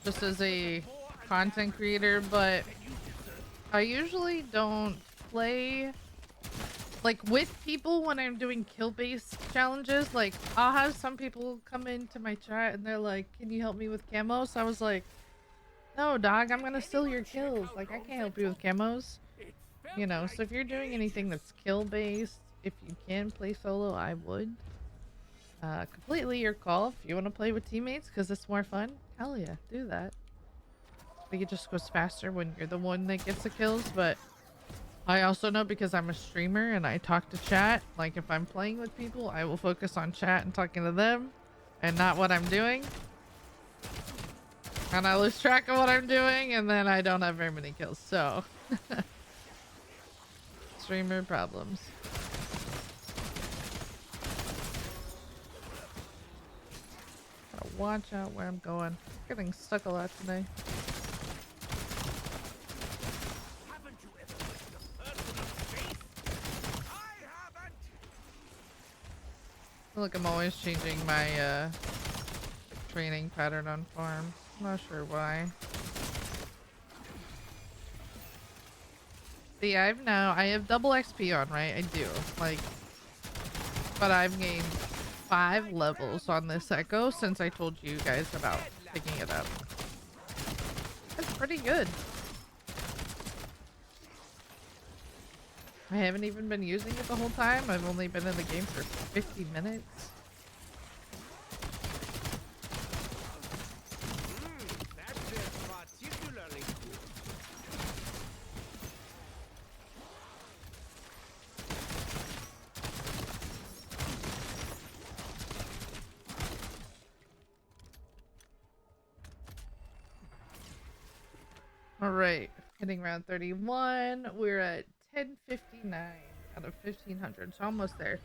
just as a content creator, but I usually don't play like with people when I'm doing kill-based challenges. Like, I'll have some people come into my chat and they're like, can you help me with camos? So I was like, no, dog, I'm gonna steal your kills. Like, I can't help you with camos. You know, so if you're doing anything that's kill-based, if you can play solo, I would. Completely your call. If you want to play with teammates because it's more fun, hell yeah, do that. I think it just goes faster when you're the one that gets the kills, but I also know because I'm a streamer and I talk to chat, like if I'm playing with people, I will focus on chat and talking to them and not what I'm doing. And I lose track of what I'm doing and then I don't have very many kills, so. Streamer problems. Gotta watch out where I'm going. Getting stuck a lot today. Look, I'm always changing my training pattern on farm. I'm not sure why. See, I have double XP on, right? I do. Like, but I've gained 5 levels on this Echo since I told you guys about picking it up. That's pretty good. I haven't even been using it the whole time. I've only been in the game for 50 minutes. All right, hitting round 31. We're at 1059 out of 1500, so almost there.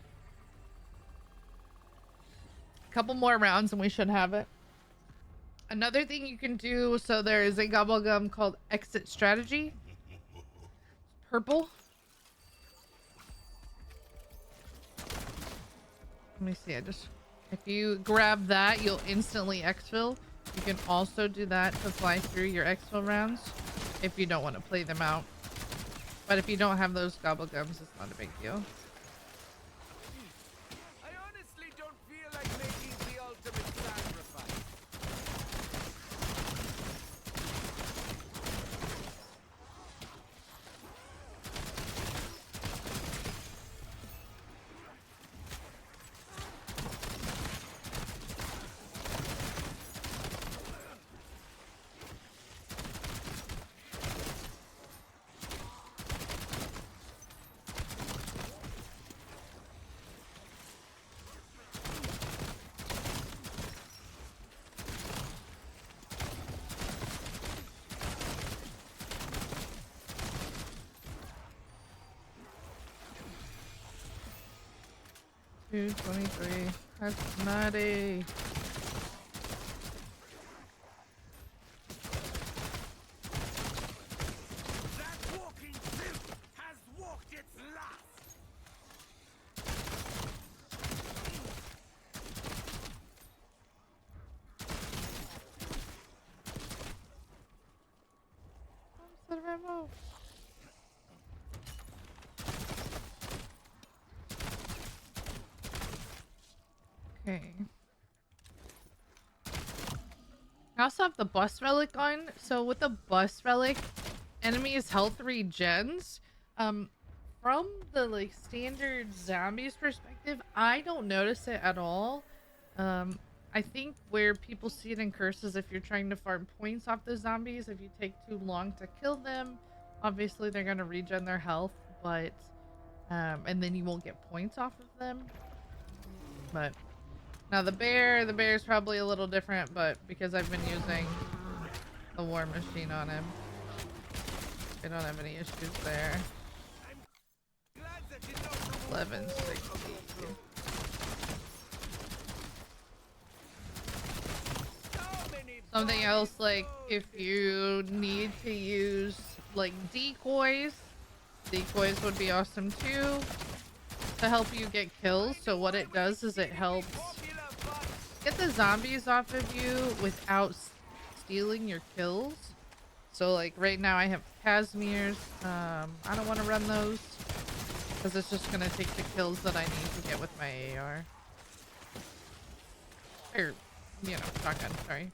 A couple more rounds and we should have it. Another thing you can do, so there is a gobble gum called Exit Strategy. Purple. Let me see. If you grab that, you'll instantly exfil. You can also do that to fly through your exfil rounds if you don't want to play them out. But if you don't have those gobble gums, it's not a big deal. I honestly don't feel like making the ultimate sacrifice. $2.23. That's nutty. That walking filth has walked its last. The remote. Okay. I also have the bus relic on. So with the bus relic, enemies health regens. From the like standard zombies perspective, I don't notice it at all. I think where people see it in curses, if you're trying to farm points off the zombies, if you take too long to kill them, obviously they're gonna regen their health, but and then you won't get points off of them. But now the bear's probably a little different, but because I've been using the war machine on him, I don't have any issues there. Glad that you know the 1160. so many Something else, like if you need to use like decoys would be awesome too to help you get kills. So what it does is it helps popular bus. get the zombies off of you without stealing your kills. So like right now I have Casimirs. I don't want to run those because it's just gonna take the kills that I need to get with my AR. Or, you know, shotgun, sorry.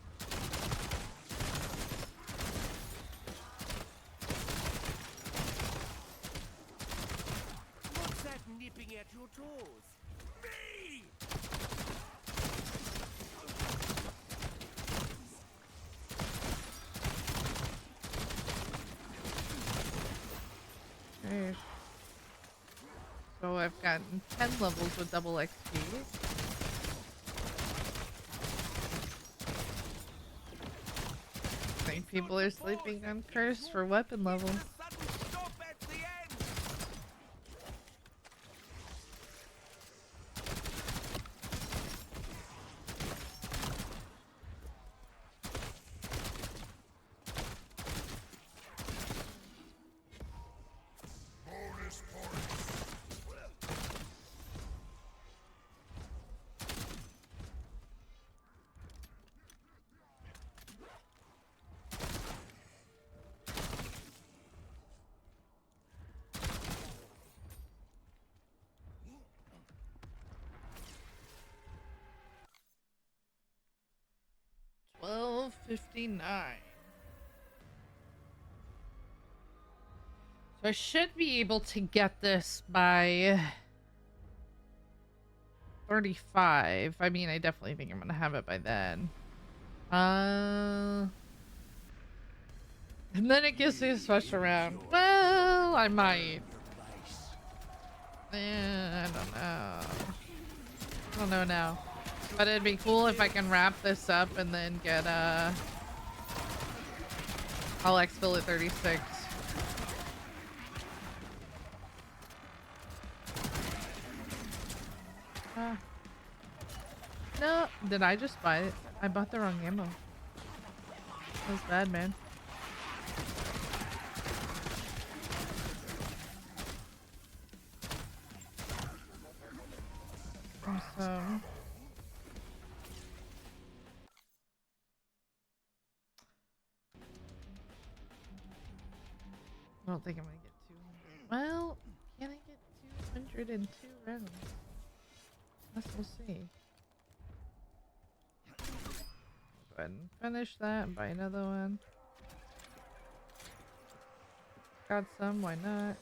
What's that nipping at your toes? Me! Okay. So I've gotten 10 levels with double XP. I think people are sleeping on curse for weapon level. A sudden stop at the end. 12:59. So I should be able to get this by 35. I mean, I definitely think I'm gonna have it by then. And then it gives me a special round. Well, I might. I don't know. I don't know now. But it'd be cool if I can wrap this up and then get I'll exfil at 36. No, did I just buy it? I bought the wrong ammo. That's bad, man. Awesome. I don't think I'm gonna get 200. Well, can I get 202 rounds? Guess we'll see. Go ahead and finish that and buy another one. Got some, why not?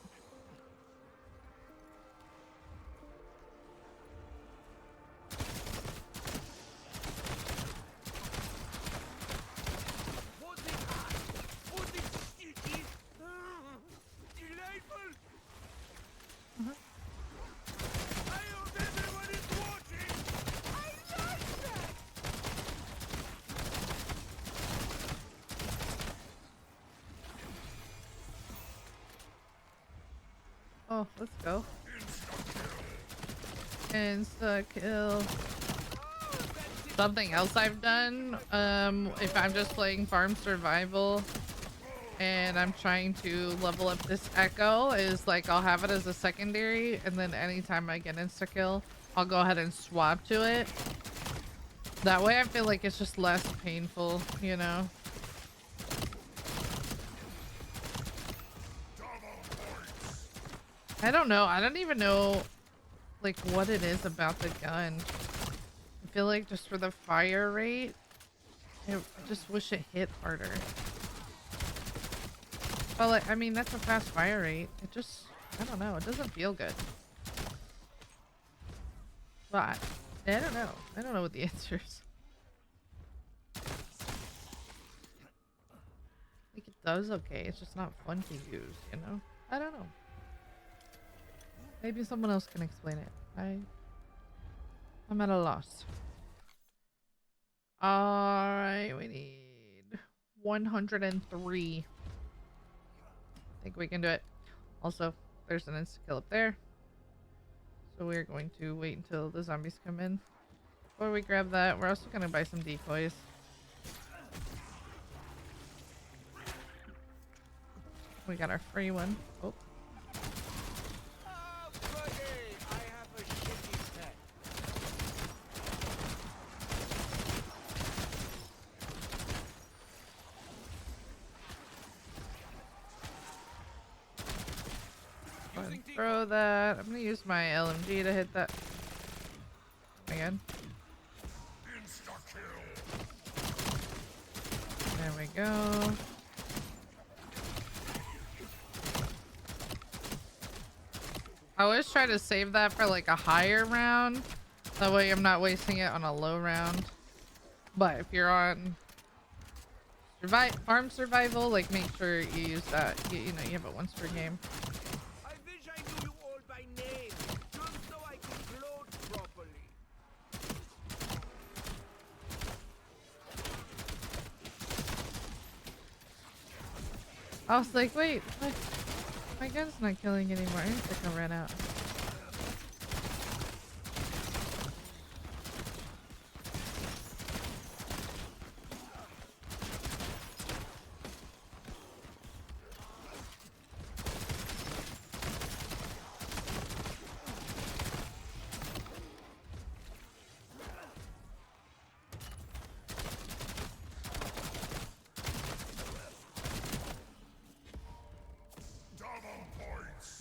Oh, let's go. Insta kill. Something else I've done, if I'm just playing farm survival and I'm trying to level up this echo, is like I'll have it as a secondary, and then anytime I get insta kill, I'll go ahead and swap to it. That way I feel like it's just less painful, you know? I don't know. I don't even know like what it is about the gun. I feel like just for the fire rate, I just wish it hit harder. Well, like, I mean, that's a fast fire rate. It just, I don't know. It doesn't feel good. But I don't know. I don't know what the answer is. Like, it does okay. It's just not fun to use, you know? I don't know. Maybe someone else can explain it. I'm at a loss. Alright, we need 103. I think we can do it. Also, there's an insta kill up there. So we're going to wait until the zombies come in. Before we grab that, we're also going to buy some decoys. We got our free one. Oh. Throw that. I'm gonna use my LMG to hit that again. There we go. I always try to save that for like a higher round. That way I'm not wasting it on a low round. But if you're on farm survival, like make sure you use that. You know, you have it once per game. I was like, wait, my gun's not killing anymore. I think I ran out.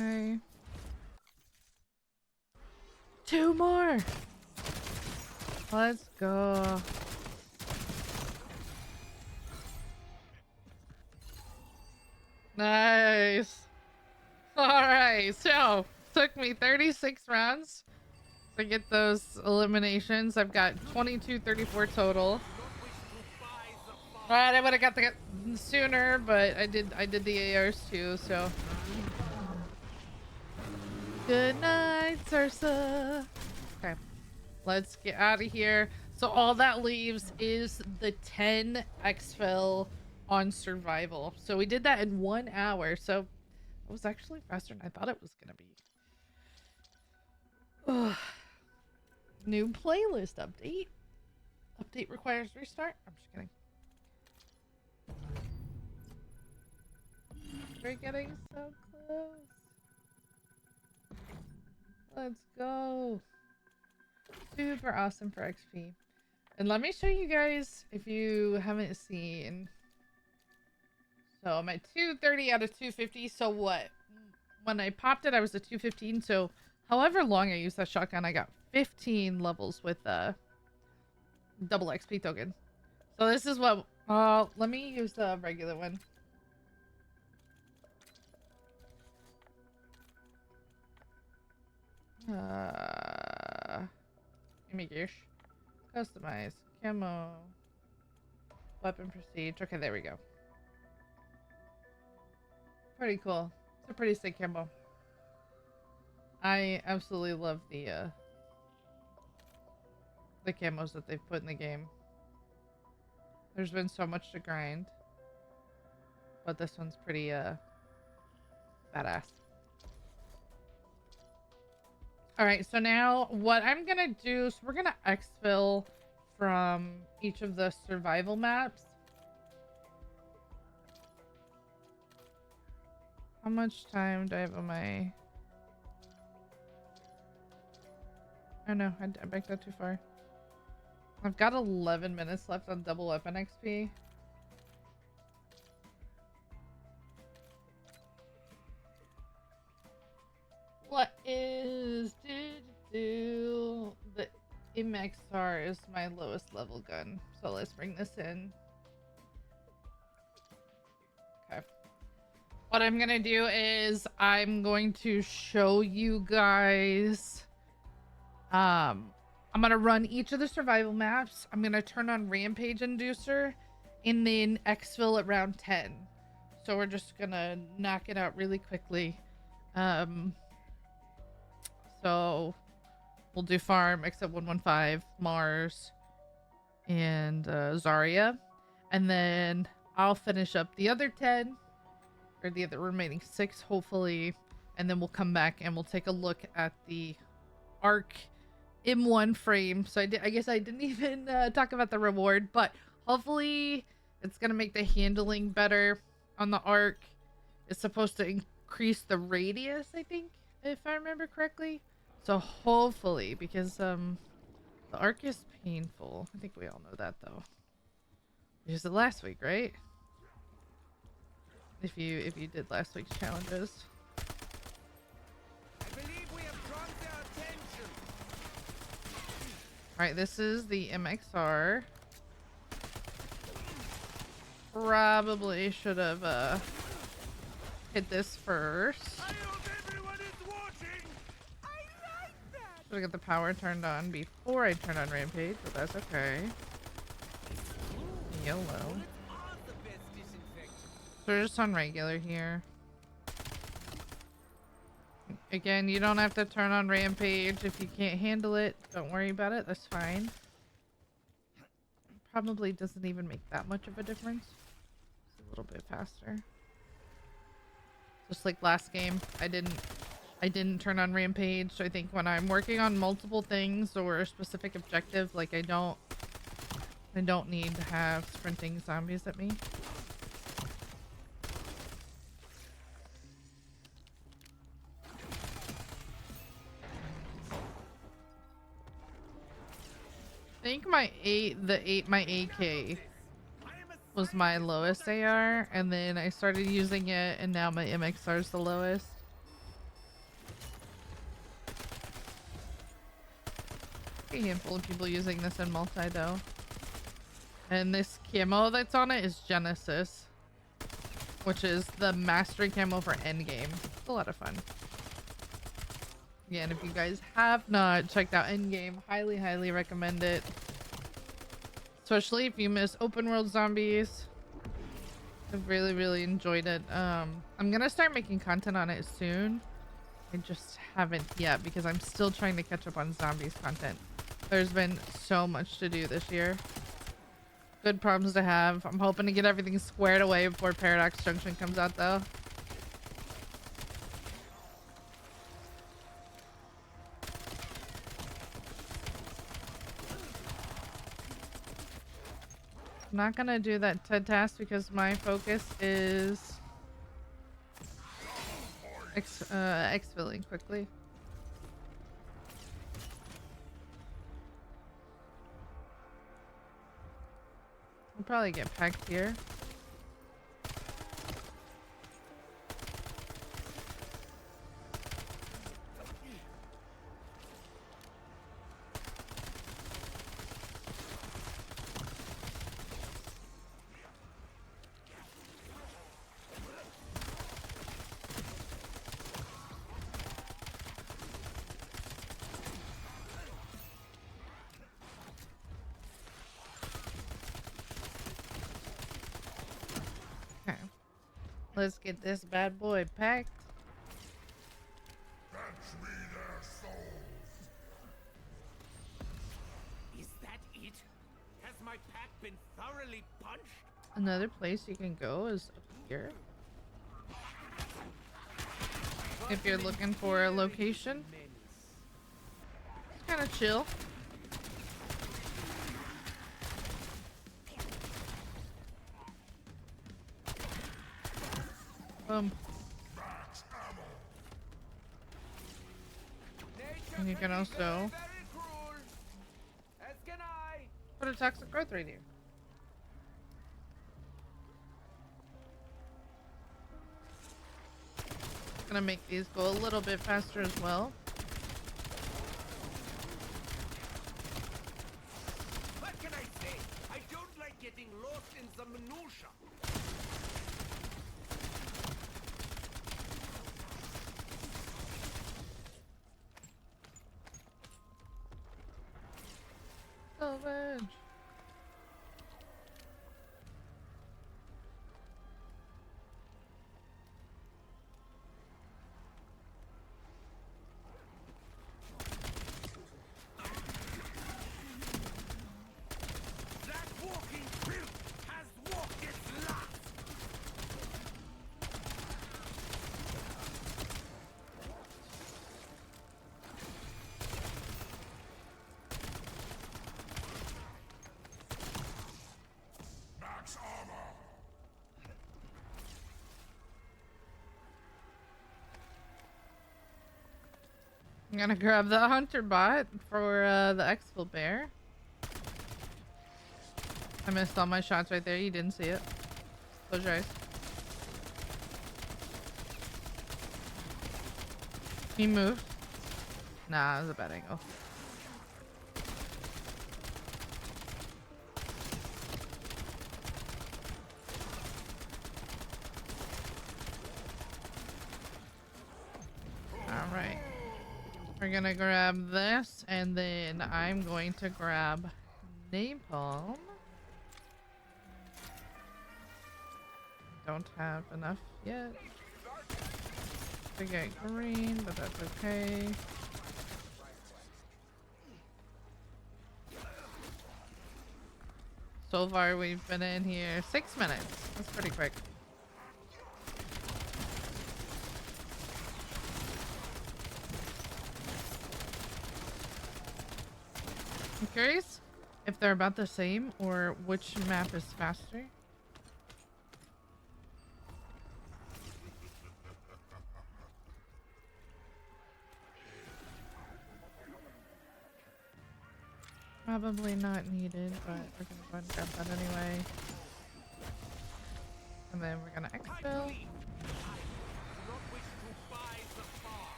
Okay. 2 more. Let's go. Nice. All right. So took me 36 rounds to get those eliminations. I've got 2234 total. All right. I would have got the sooner, but I did the ARs too. So. Good night, Sursa. Okay, let's get out of here. So all that leaves is the 10 exfil on survival. So we did that in 1 hour. So it was actually faster than I thought it was gonna be. Ugh. New playlist update. Update requires restart. I'm just kidding. We're getting so close. Let's go. Super awesome for XP. And let me show you guys if you haven't seen. So I'm at 230 out of 250. So what? When I popped it, I was at 215. So however long I used that shotgun, I got 15 levels with double XP token. So this is what, let me use the regular one. Image, customize, camo, weapon prestige. Okay, there we go. Pretty cool. It's a pretty sick camo. I absolutely love the camos that they've put in the game. There's been so much to grind, but this one's pretty badass. All right, so now what I'm gonna do is we're gonna exfil from each of the survival maps. How much time do I have on my... Oh no, I backed out too far. I've got 11 minutes left on double weapon XP. What is the MXR is my lowest level gun. So let's bring this in. Okay. What I'm gonna do is I'm going to show you guys. I'm gonna run each of the survival maps. I'm gonna turn on Rampage Inducer and then exfil at round 10. So we're just gonna knock it out really quickly. So we'll do farm except 115, Mars, and Zarya, and then I'll finish up the other 10 or the other remaining 6 hopefully, and then we'll come back and we'll take a look at the arc M1 frame. So I guess I didn't even talk about the reward, but hopefully it's gonna make the handling better on the arc. It's supposed to increase the radius, I think, if I remember correctly. So hopefully, because the arc is painful. I think we all know that though. We used it last week, right? If you did last week's challenges. I believe we have drawn their attention. All right, this is the MXR. Probably should have hit this first. I hope everyone is watching. I like that. Should have got the power turned on before I turned on Rampage, but that's okay. Yellow. Are the best disinfectant. So we're just on regular here. Again, you don't have to turn on Rampage if you can't handle it. Don't worry about it. That's fine. Probably doesn't even make that much of a difference. It's a little bit faster. Just like last game, I didn't turn on Rampage. So I think when I'm working on multiple things or a specific objective, like I don't need to have sprinting zombies at me. I think my AK was my lowest AR, and then I started using it, and now my MXR is the lowest. A handful of people using this in multi though. And this camo that's on it is Genesis, which is the mastery camo for endgame. It's a lot of fun. Again, if you guys have not checked out endgame, highly recommend it. Especially if you miss open world zombies. I've really enjoyed it. I'm gonna start making content on it soon. I just haven't yet because I'm still trying to catch up on zombies content. There's been so much to do this year. Good problems to have. I'm hoping to get everything squared away before Paradox Junction comes out though. I'm not gonna do that TED task because my focus is exfilling quickly. We'll probably get packed here. Okay. Let's get this bad boy packed. Fetch me their souls. Is that it? Has my pack been thoroughly punched? Another place you can go is up here. If you're looking for a location. It's kind of chill. And you can also put a toxic growth right here. Gonna make these go a little bit faster as well. What can I say? I don't like getting lost in the minutia. Salvage. That walking filth has walked its last. Max armor. I'm gonna grab the hunter bot for the exfil bear. I missed all my shots right there. You didn't see it. Close your eyes. He moved. Nah, it was a bad angle. Alright. We're gonna grab this, and then I'm going to grab napalm. Don't have enough yet. We get green, but that's okay. So far, we've been in here 6 minutes. That's pretty quick. I'm curious if they're about the same or which map is faster. Probably not needed, but we're gonna go ahead and grab that anyway. And then we're gonna exfil.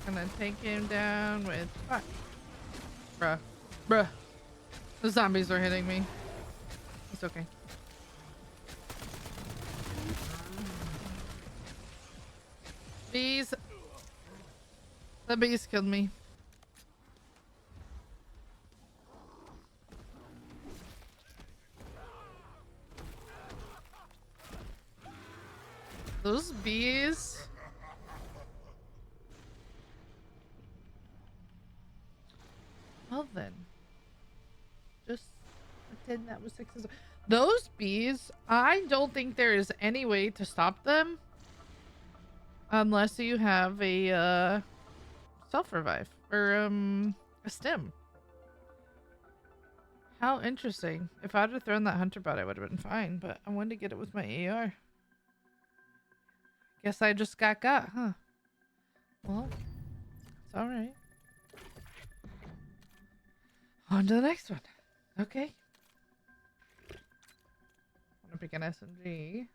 Gonna take him down with fuck. Bruh. The zombies are hitting me. It's okay. Bees. The bees killed me. Those bees. Well then. Just pretend that was 6. Those bees, I don't think there is any way to stop them. Unless you have a self-revive or a stim. How interesting. If I'd have thrown that hunter bot, I would have been fine, but I wanted to get it with my AR. Guess I just got, huh? Well, it's alright. On to the next one. Okay. I'm gonna pick an SMG.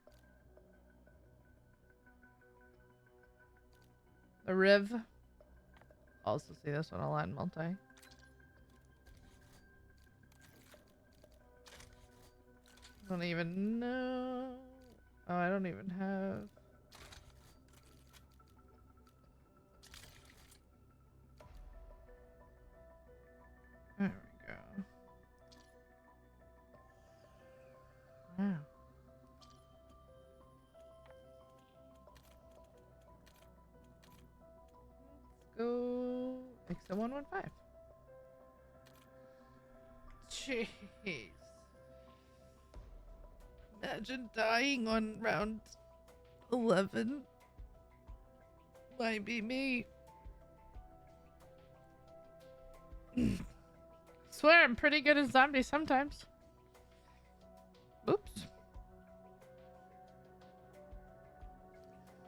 The Riv. Also see this one a lot in multi. Don't even know. Oh, I don't even have. There we go. Wow. Let's go XO115. Jeez. Imagine dying on round 11. Might be me. Swear I'm pretty good at zombies sometimes. Oops.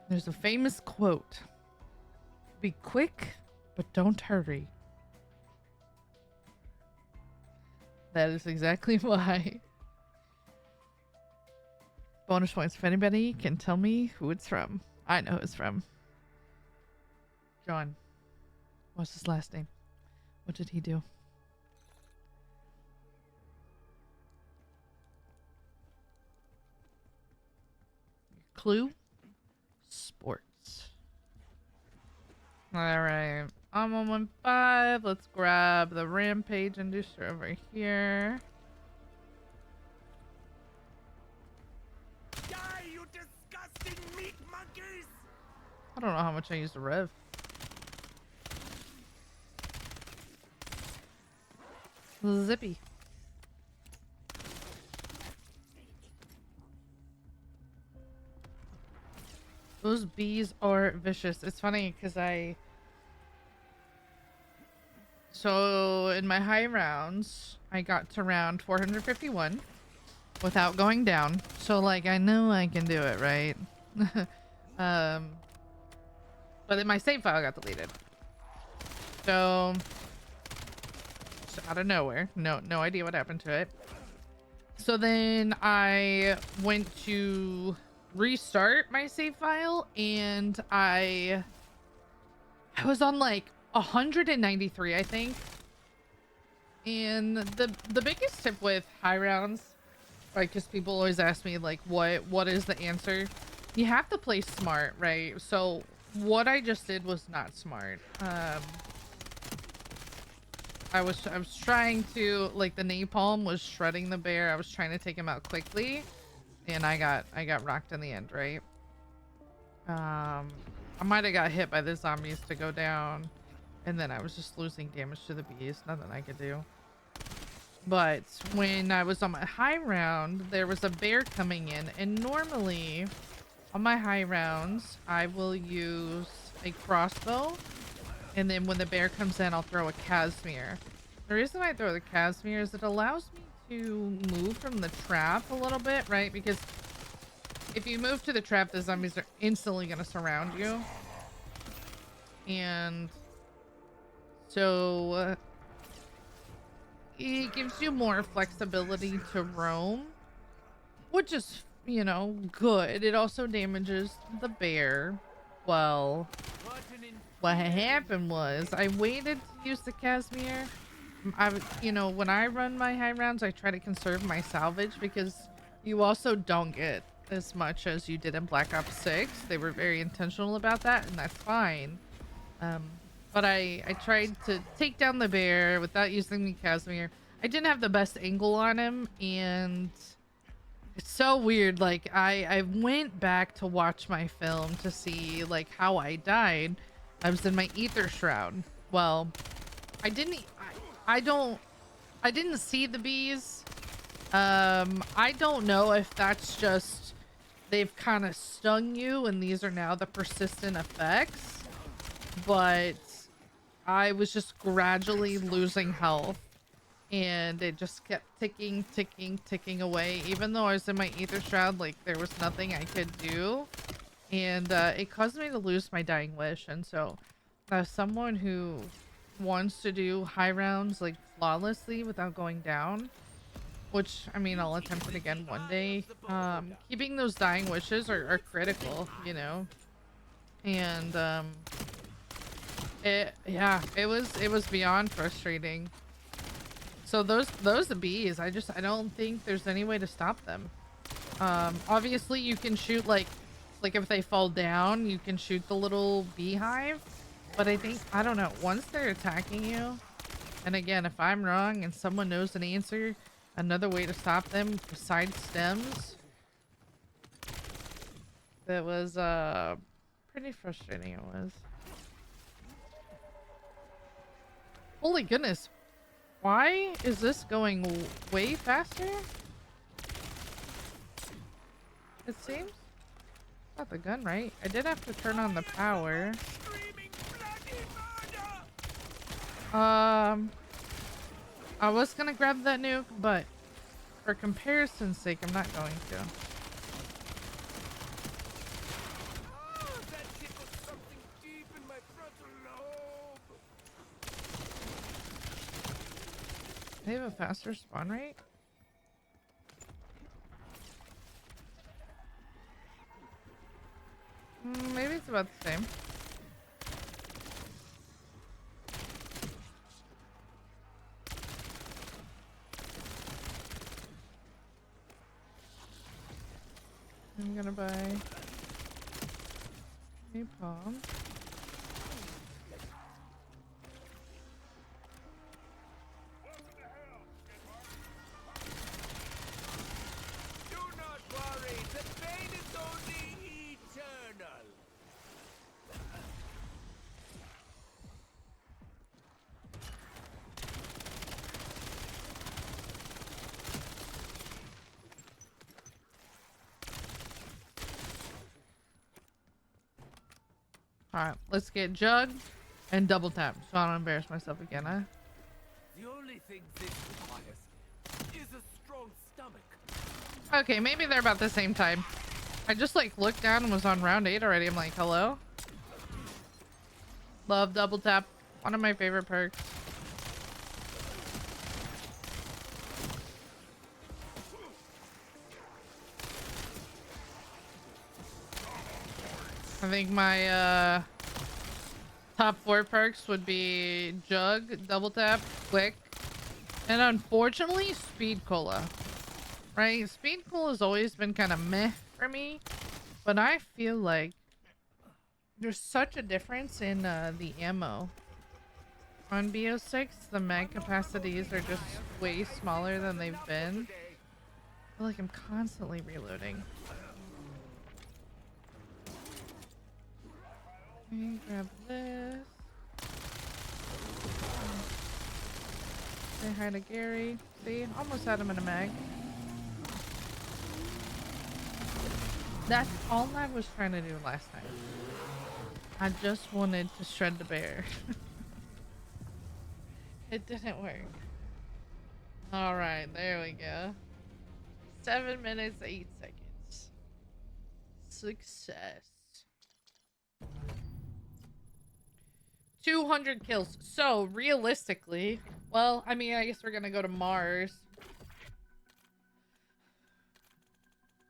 There's a famous quote. Be quick, but don't hurry. That is exactly why. Bonus points if anybody can tell me who it's from. I know who it's from. John. What's his last name? What did he do? Clue? Sports. Alright. I'm on 1-5. Let's grab the rampage inducer over here. Die, you disgusting meat monkeys! I don't know how much I used to rev. Zippy. Those bees are vicious. It's funny because so in my high rounds, I got to round 451 without going down. So like, I know I can do it, right? But then my save file got deleted. So just out of nowhere, no idea what happened to it. So then I went to restart my save file and I was on like 193, I think. And the biggest tip with high rounds, right, because people always ask me like what is the answer, you have to play smart, right? So what I just did was not smart. I was trying to, like, the napalm was shredding the bear. I was trying to take him out quickly, and I got rocked in the end, right? I might have got hit by the zombies to go down, and then I was just losing damage to the bees. Nothing I could do. But when I was on my high round, there was a bear coming in, and normally on my high rounds, I will use a crossbow, and then when the bear comes in, I'll throw a Casimir. The reason I throw the Casimir is it allows me to move from the trap a little bit, right? Because if you move to the trap, the zombies are instantly going to surround you. And so it gives you more flexibility to roam, which is, you know, good. It also damages the bear. Well, what happened was I waited to use the Casimir. You know, when I run my high rounds, I try to conserve my salvage because you also don't get as much as you did in Black Ops 6. They were very intentional about that, and that's fine. But I tried to take down the bear without using the Casimir. I didn't have the best angle on him, and it's so weird. Like, I went back to watch my film to see, like, how I died. I was in my ether shroud. Well, I didn't see the bees. I don't know if that's just they've kind of stung you and these are now the persistent effects, but I was just gradually losing health, and it just kept ticking away. Even though I was in my ether shroud, like there was nothing I could do, and it caused me to lose my dying wish. And so, as someone who wants to do high rounds like flawlessly without going down, which I mean I'll attempt it again one day, keeping those dying wishes are critical, you know. And it was beyond frustrating. So those bees, I don't think there's any way to stop them. Obviously you can shoot like if they fall down, you can shoot the little beehive, but I don't know, once they're attacking you, and again, if I'm wrong and someone knows an answer, another way to stop them besides stems, that was pretty frustrating. It was. Holy goodness. Why is this going way faster? It seems. Not the gun, right? I did have to turn on the power. I was gonna grab that nuke, but for comparison's sake, I'm not going to. That tickled something deep in my frontal lobe. They have a faster spawn rate? Maybe it's about the same. I'm gonna buy a palm. Do not worry, the pain is only eternal. Alright, let's get Jug and double tap so I don't embarrass myself again, huh? The only thing this requires is a strong stomach. Okay, maybe they're about the same time. I just like looked down and was on round 8 already. I'm like, hello? Love double tap. One of my favorite perks. I think my top 4 perks would be Jug, double tap, quick, and unfortunately speed cola. Right? Speed cola has always been kind of meh for me, but I feel like there's such a difference in the ammo. On BO6, the mag capacities are just way smaller than they've been. I feel like I'm constantly reloading. Okay, grab this. Say hi to Gary. See, almost had him in a mag. That's all I was trying to do last time. I just wanted to shred the bear. It didn't work. Alright, there we go. 7 minutes, 8 seconds. Success. 200 kills. So, realistically, well, I mean, I guess we're gonna go to Mars.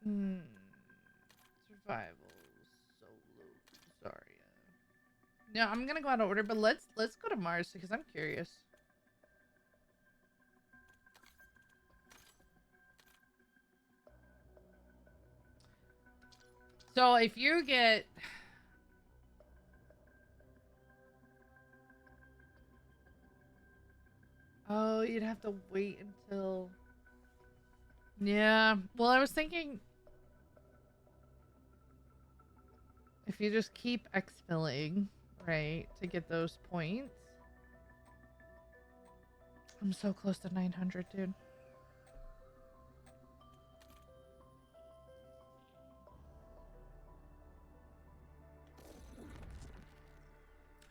Survival. Solo. Zarya. No, I'm gonna go out of order, but let's go to Mars because I'm curious. So if you get oh, you'd have to wait until yeah. Well, I was thinking if you just keep exfilling, right, to get those points. I'm so close to 900, dude.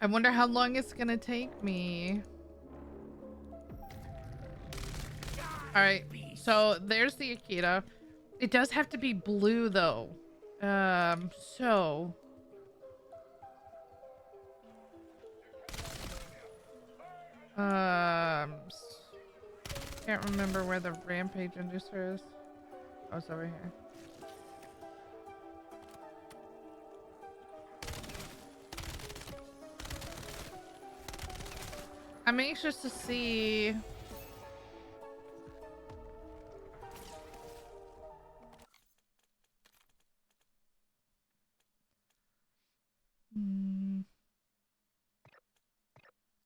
I wonder how long it's gonna take me. All right, so there's the Akita. It does have to be blue though. So can't remember where the rampage inducer is. Oh, it's over here. I'm anxious to see.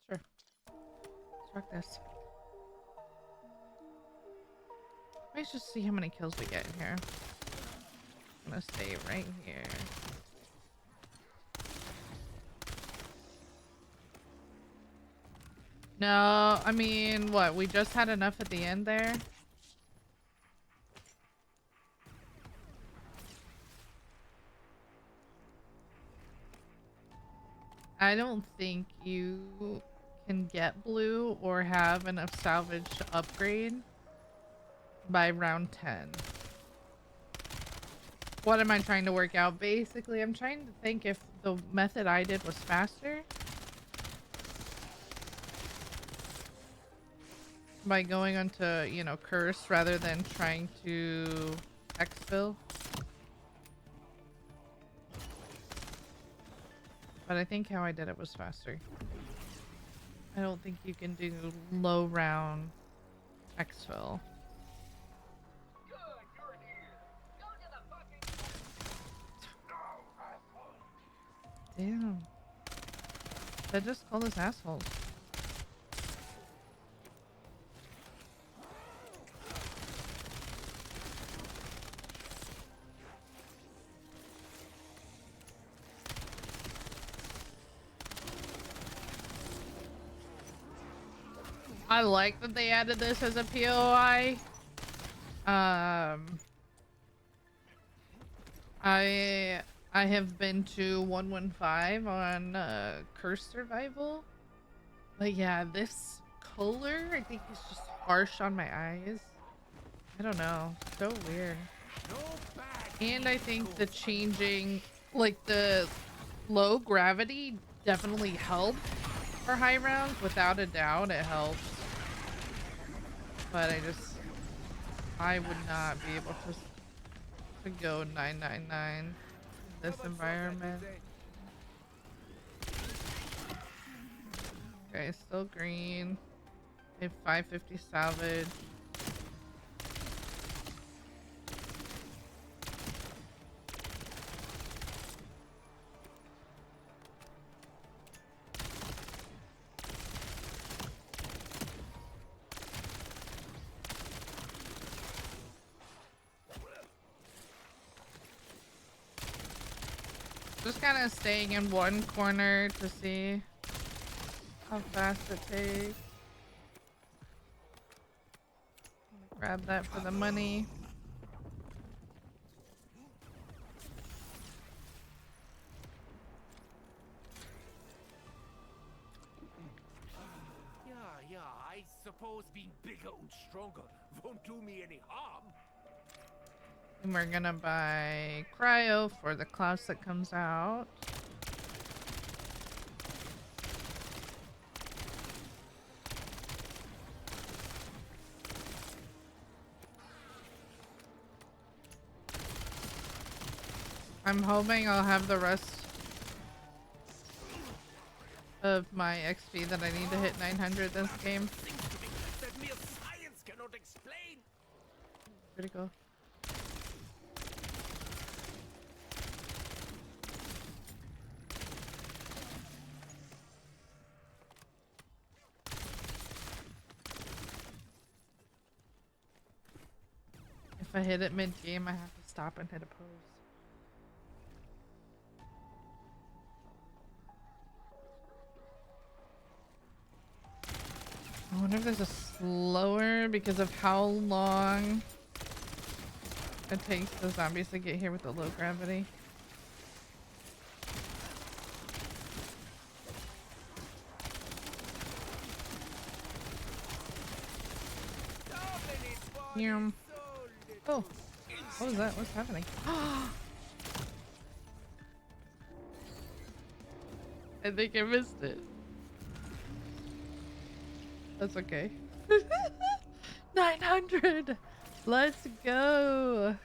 Sure. Let's rock this. Let's just see how many kills we get in here. I'm gonna stay right here. No, I mean, what? We just had enough at the end there? I don't think you can get blue or have enough salvage to upgrade by round 10. What am I trying to work out? Basically, I'm trying to think if the method I did was faster. By going onto, you know, curse rather than trying to exfil. But I think how I did it was faster. I don't think you can do low round exfil. Damn. They just call us assholes. I like that they added this as a POI. I have been to 115 on Curse Survival. But yeah, this color I think is just harsh on my eyes. I don't know. So weird. And I think the changing, like the low gravity definitely helped for high rounds. Without a doubt, it helps. But I would not be able to go 999 in this environment. Okay, still green. I have 550 salvage. Just kind of staying in one corner to see how fast it takes. Grab that for the money. Yeah, I suppose being bigger and stronger won't do me any harm. And we're gonna buy cryo for the class that comes out. I'm hoping I'll have the rest of my XP that I need to hit 900 this game. That mere science cannot explain. Pretty cool. If I hit it mid-game, I have to stop and hit a pose. I wonder if there's a slower because of how long it takes the zombies to get here with the low gravity. Dominating Yeah. Oh, what was that? What's happening? I think I missed it. That's okay. 900. Let's go.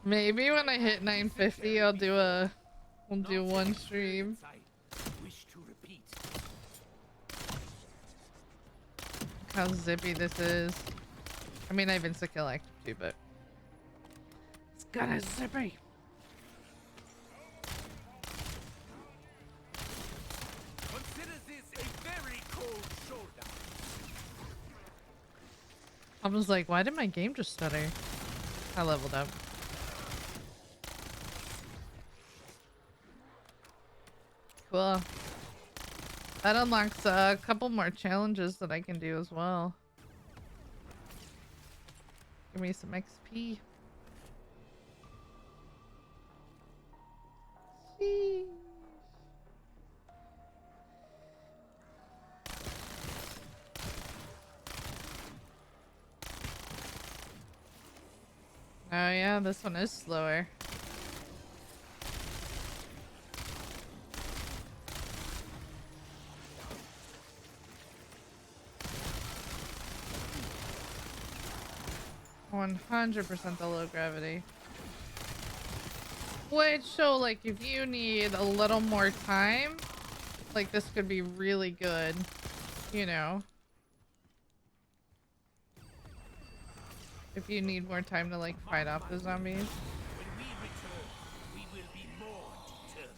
Maybe when I hit 950, we'll do one stream. Wish to repeat. Look how zippy this is. I mean, I've insta-kill active too, but it's kinda zippy. Consider this a very cold showdown. I was like, why did my game just stutter? I leveled up. Cool. That unlocks a couple more challenges that I can do as well. Give me some XP. Sheesh. Oh yeah, this one is slower. %, the low gravity. Which, so like if you need a little more time, like this could be really good, you know. If you need more time to like fight off the zombies. When we return, we will be more determined.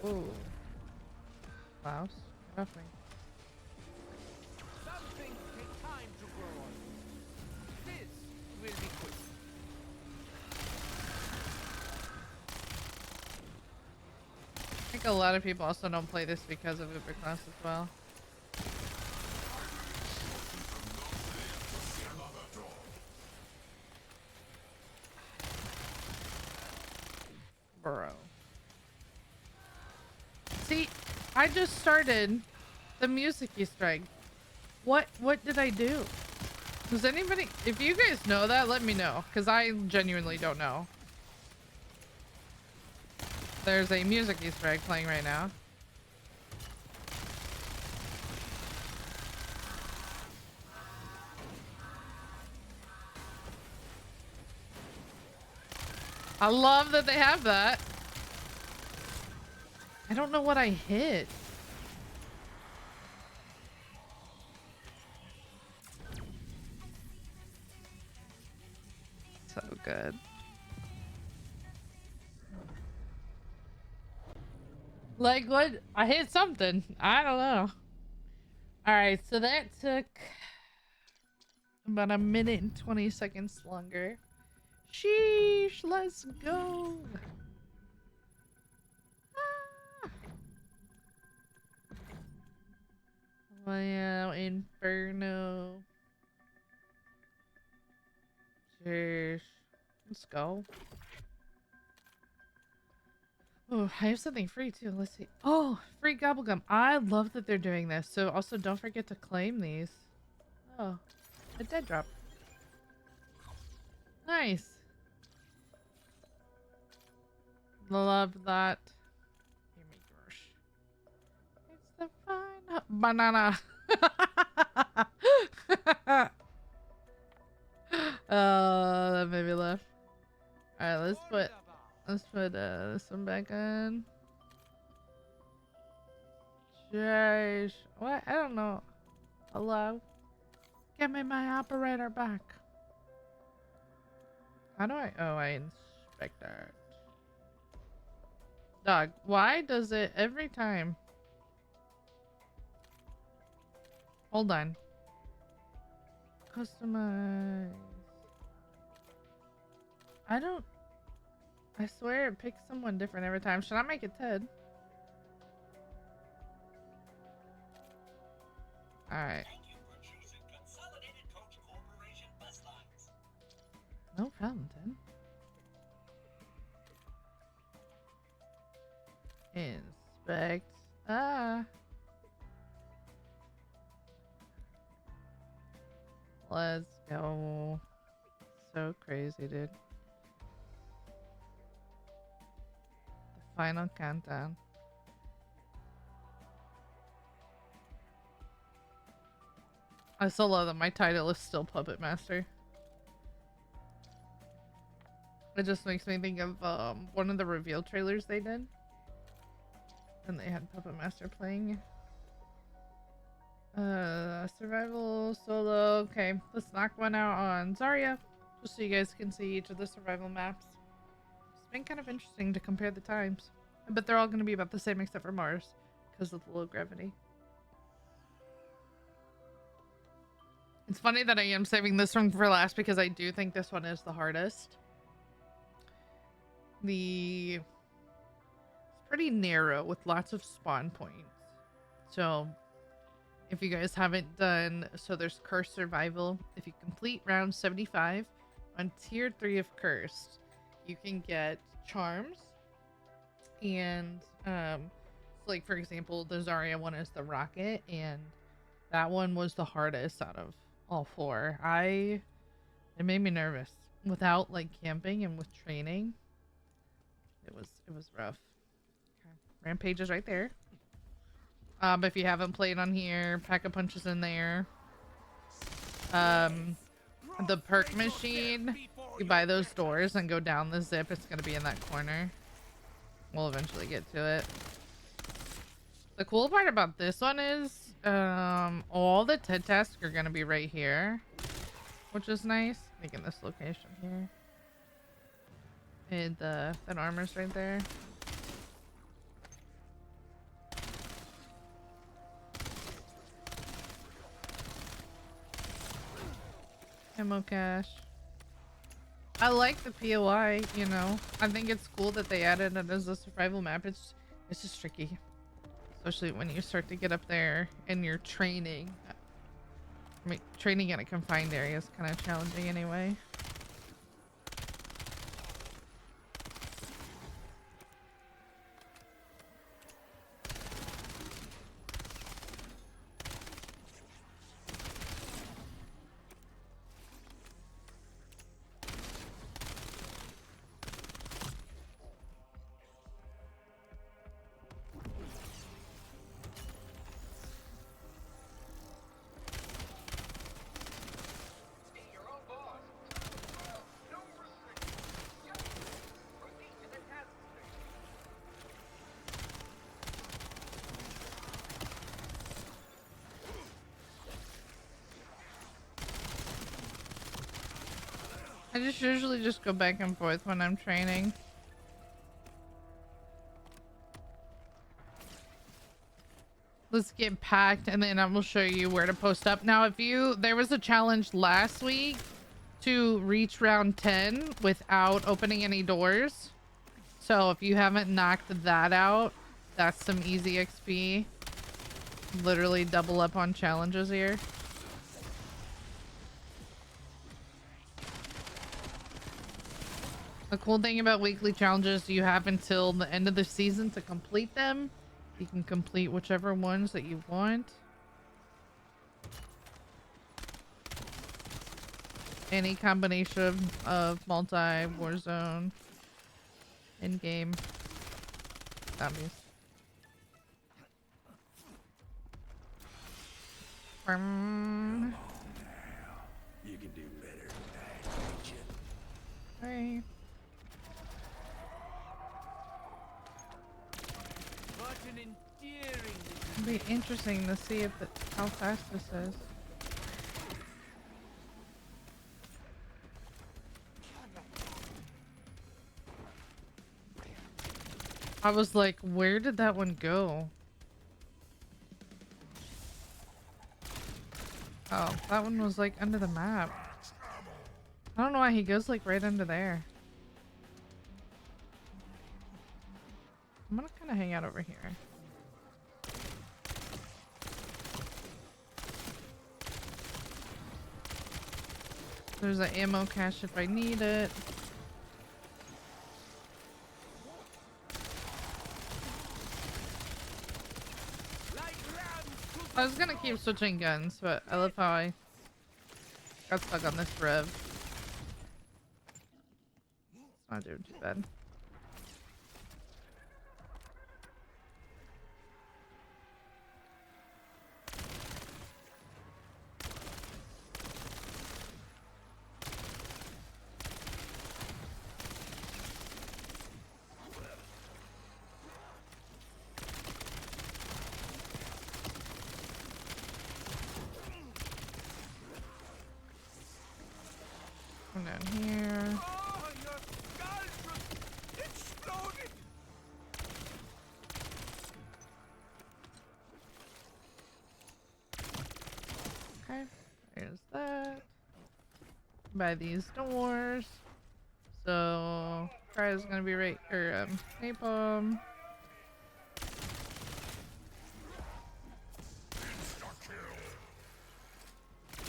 Ooh. Klaus, nothing. Some things take time to grow on. This will be quick. I think a lot of people also don't play this because of Uber class as well. Bro. See, I just started the music Easter egg. What did I do? Does anybody, if you guys know that, let me know, because I genuinely don't know. There's a music Easter egg playing right now. I love that they have that. I don't know what I hit. So good. Like what? I hit something. I don't know. All right, so that took about a minute and 20 seconds longer. Sheesh, let's go. Ah. Wow, Inferno. Sheesh. Let's go. Oh, I have something free too. Let's see. Oh, free gobblegum. I love that they're doing this. So also don't forget to claim these. Oh, a dead drop. Nice. Love that. Give me gosh. It's the fine banana. Oh, that made me laugh. All right, let's put this one back on. Jeez. What? I don't know. Hello? Give me my operator back. How do I? Oh, I inspect that. Dog, why does it every time? Hold on. Customize. I swear it picks someone different every time. Should I make it Ted? Alright. No problem, then. Inspect. Ah. Let's go. So crazy, dude. The final countdown. I still love that my title is still Puppet Master. It just makes me think of one of the reveal trailers they did. And they had Puppet Master playing. Survival, solo. Okay, let's knock one out on Zarya. Just so you guys can see each of the survival maps. It's been kind of interesting to compare the times. But they're all going to be about the same except for Mars. Because of the low gravity. It's funny that I am saving this one for last because I do think this one is the hardest. It's pretty narrow with lots of spawn points. So if you guys haven't done, so there's Cursed Survival. If you complete round 75 on tier 3 of Cursed, you can get charms. And so like for example, the Zarya one is the rocket, and that one was the hardest out of all 4. It made me nervous without like camping and with training. It was rough. Okay. Rampage is right there. If you haven't played on here, Pack-a-Punch is in there. The perk machine, you buy those doors and go down the zip. It's gonna be in that corner. We'll eventually get to it. The cool part about this one is all the TED tasks are gonna be right here, which is nice. I think in this location here. And that armor's right there. Camo cache. I like the POI, you know. I think it's cool that they added it as a survival map. It's just tricky. Especially when you start to get up there and you're training. I mean, training in a confined area is kind of challenging anyway. I usually just go back and forth when I'm training. Let's get packed and then I will show you where to post up. Now, there was a challenge last week to reach round 10 without opening any doors. So if you haven't knocked that out, that's some easy XP. Literally double up on challenges here. The cool thing about weekly challenges, you have until the end of the season to complete them. You can complete whichever ones that you want. Any combination of multi, Warzone, in-game zombies. You can do better than that, can't you? Alright. What an endearing It'll be interesting to see how fast this is. I was like, where did that one go? Oh, that one was like under the map. I don't know why he goes like right under there. I'm gonna kind of hang out over here. There's an ammo cache if I need it. I was gonna keep switching guns, but I love how I got stuck on this rev. It's not doing too bad. Come down here. Oh, your skull just exploded. Okay, there's that. By these doors. So, Cry's gonna be right, or napalm.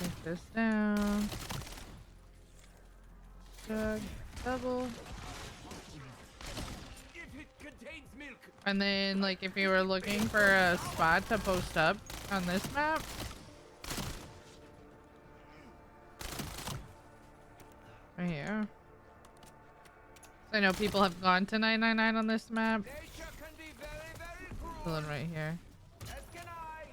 Take this down. Chug, double. If it contains milk. And then, like, if you were looking for a spot to post up on this map, right here. So I know people have gone to 999 on this map. Nature can be very, very cruel. This one right here. As can I.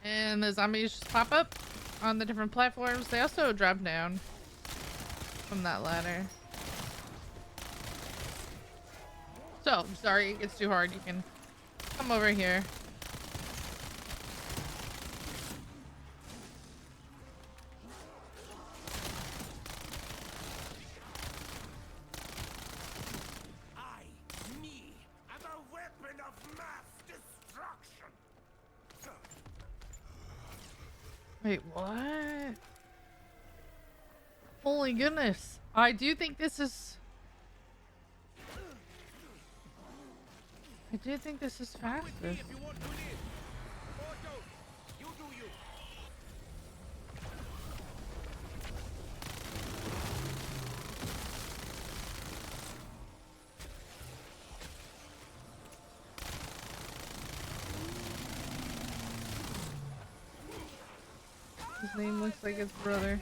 And the zombies just pop up on the different platforms. They also drop down from that ladder. So, sorry, it gets too hard. You can come over here. Me, am a weapon of mass destruction. Wait, what? Holy goodness. I do think this is... I do think this is fastest. If you want to live. Or don't. You do you. His name looks like his brother.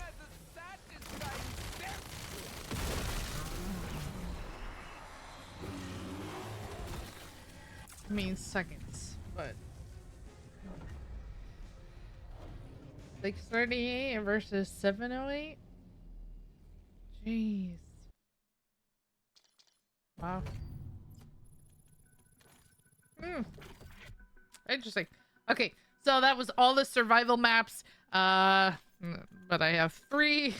Means seconds, but 638 versus 708. Jeez. Wow. Interesting. Okay, so that was all the survival maps. But I have three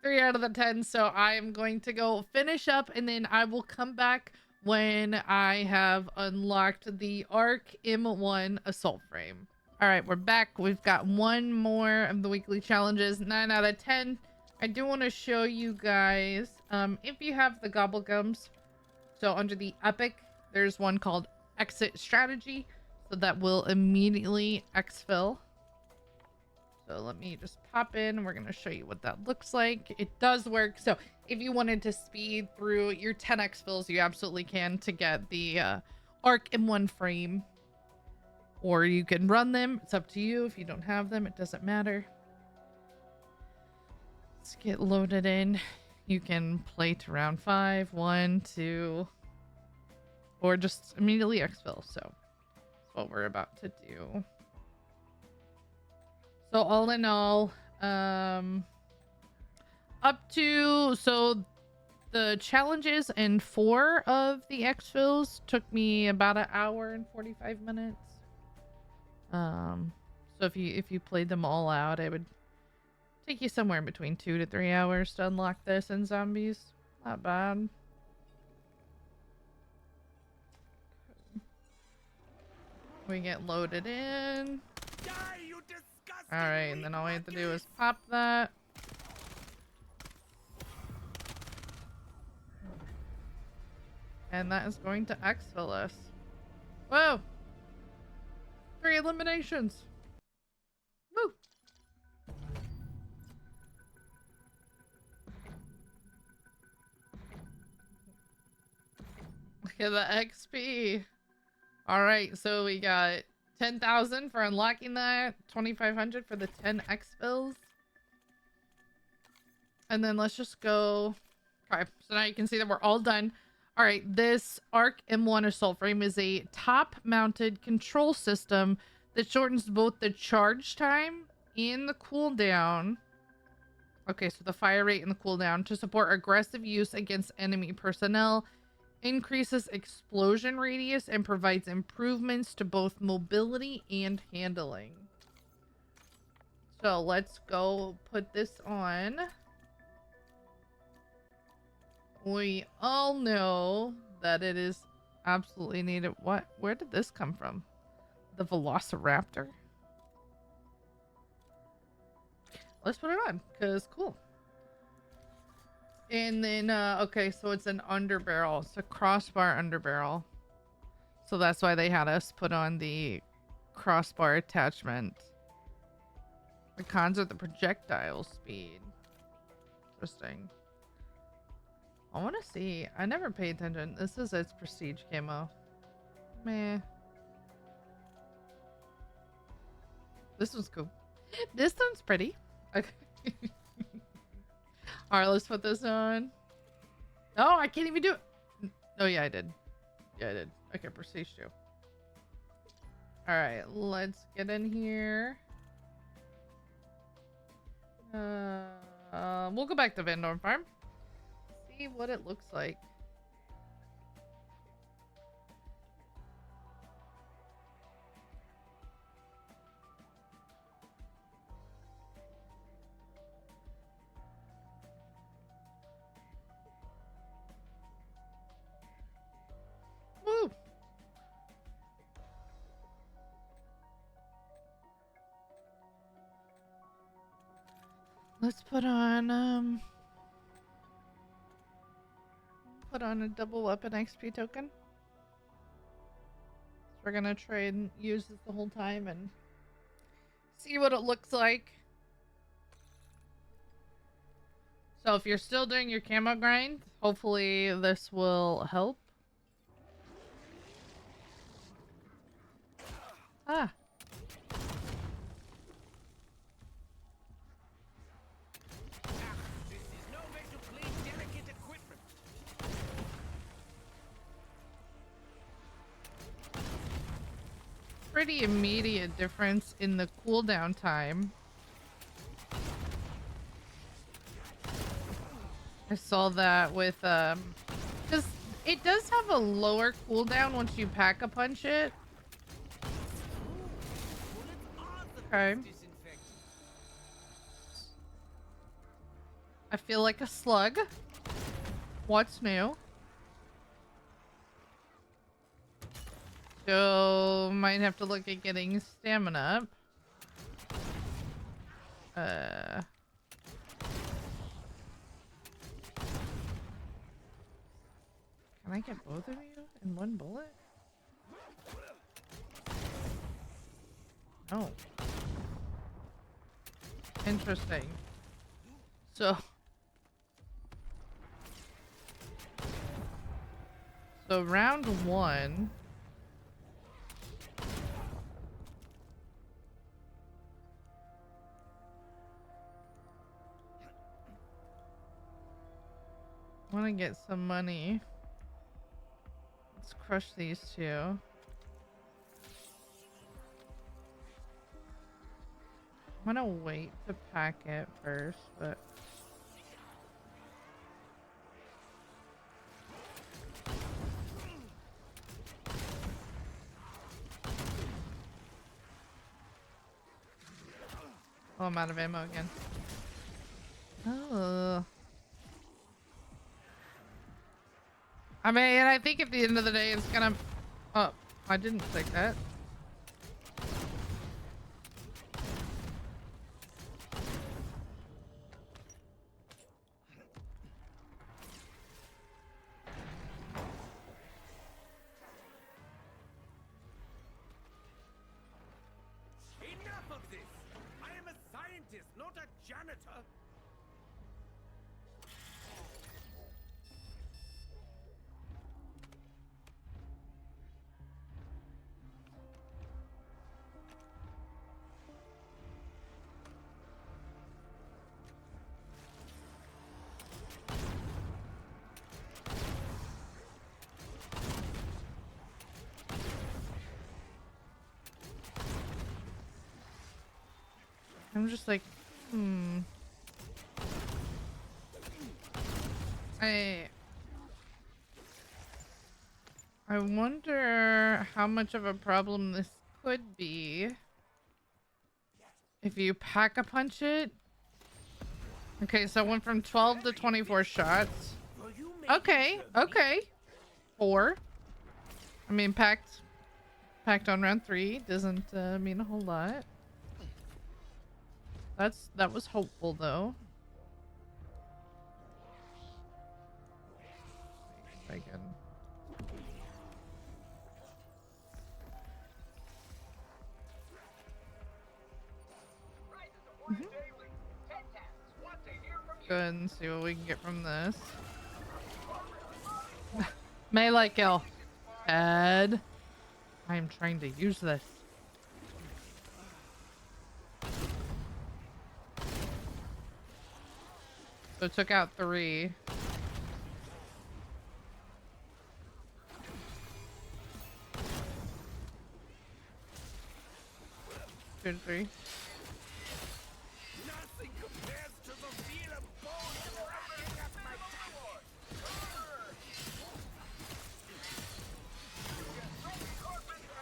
3 out of the 10, so I am going to go finish up, and then I will come back when I have unlocked the ARC M1 assault frame. All right, we're back. We've got one more of the weekly challenges, 9 out of 10. I do want to show you guys, if you have the gobblegums, so under the epic, there's one called exit strategy, so that will immediately exfil. So let me just pop in and we're going to show you what that looks like. It does work. So if you wanted to speed through your 10x fills, you absolutely can to get the ARC M1 frame. Or you can run them. It's up to you. If you don't have them, it doesn't matter. Let's get loaded in. You can play to round 5, 1, 2, or just immediately exfil. So that's what we're about to do. So all in all, up to, so the challenges in 4 of the exfils took me about 1 hour and 45 minutes. So if you played them all out, it would take you somewhere between 2 to 3 hours to unlock this in zombies. Not bad. We get loaded in. Die, you disgusting Alright, and then all we have to do is pop that. And that is going to exfil us. Whoa! 3 eliminations. Woo. Look at the XP. All right, so we got 10,000 for unlocking that, 2,500 for the 10 X bills. And then let's just go. Okay, so now you can see that we're all done. All right, this ARC M1 assault frame is a top-mounted control system that shortens both the charge time and the cooldown. Okay, so the fire rate and the cooldown to support aggressive use against enemy personnel, increases explosion radius, and provides improvements to both mobility and handling. So let's go put this on. We all know that it is absolutely needed. What? Where did this come from? The Velociraptor? Let's put it on, because cool. And then, okay, so it's an underbarrel. It's a crossbar underbarrel. So that's why they had us put on the crossbar attachment. The cons are the projectile speed. Interesting. I want to see. I never pay attention. This is its prestige camo. Meh. This one's cool. This one's pretty. Okay. Alright, let's put this on. Oh, I can't even do it. Oh, yeah, I did. Yeah, I did. Okay, prestige too. Alright, let's get in here. We'll go back to Van Dorn Farm. See what it looks like. Woo! Let's put on a double weapon XP token. So we're gonna try and use this the whole time and see what it looks like. So if you're still doing your camo grind, hopefully this will help. Ah. This is no way to clean delicate equipment. Pretty immediate difference in the cooldown time. I saw that with because it does have a lower cooldown once you pack a punch it. Okay. I feel like a slug. What's new? So might have to look at getting stamina up. Can I get both of you in one bullet? Oh. Interesting. So round one. I want to get some money. Let's crush these two. I'm gonna wait to pack it first, but oh, I'm out of ammo again. Oh. I mean, I think at the end of the day, it's gonna... Oh, I didn't take that. not a janitor. I'm just like, I wonder how much of a problem this could be if you pack a punch it. Okay, so I went from 12 to 24 shots. Okay, okay. 4. I mean, packed on round 3 doesn't mean a whole lot. That was hopeful though. If I can. Go ahead and see what we can get from this. Melee kill. Ed. I am trying to use this. So it took out 3. 2 to 3. Nothing compares to the feel of bones rubbing up my tongue.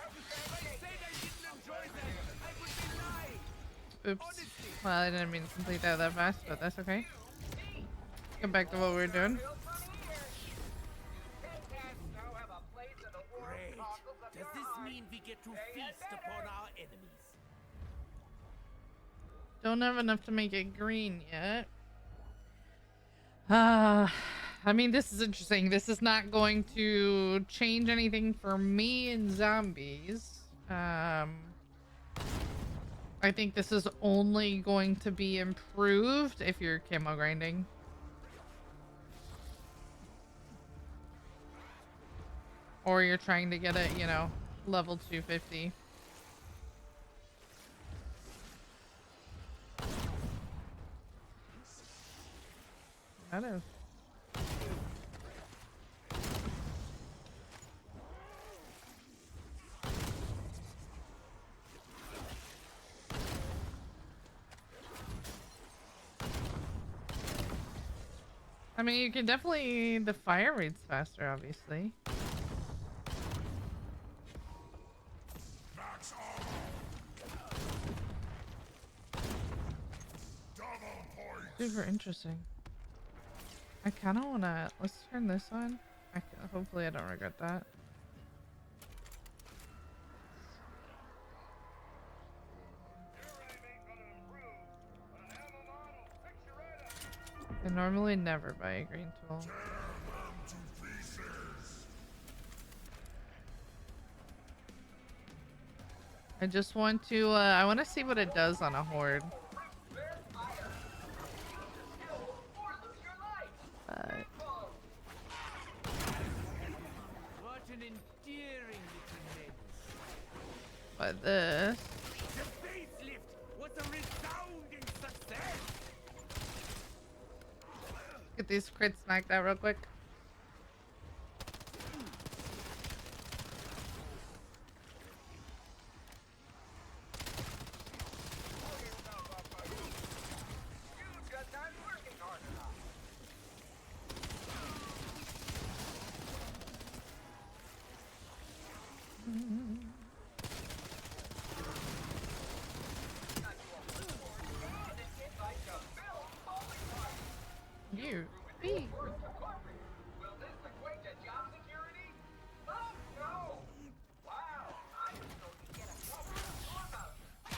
If I said I didn't enjoy that, I would be lying. Oops. Well, I didn't mean to complete that fast, but that's okay. Get back to what we were doing. Great. Does this mean we get to feast upon our enemies? Don't have enough to make it green yet. I mean, this is interesting. This is not going to change anything for me in zombies. I think this is only going to be improved if you're camo grinding. Or you're trying to get it, you know, level 250. That is. I mean, you can definitely, the fire rate's faster, obviously. Super interesting. I kind of want to, let's turn this on. Hopefully I don't regret that. I normally never buy a green tool. I just want to, I want to see what it does on a horde. But... What an endearing little menace. But this... The facelift was a resounding success. Get these crits knocked out real quick. You. Me.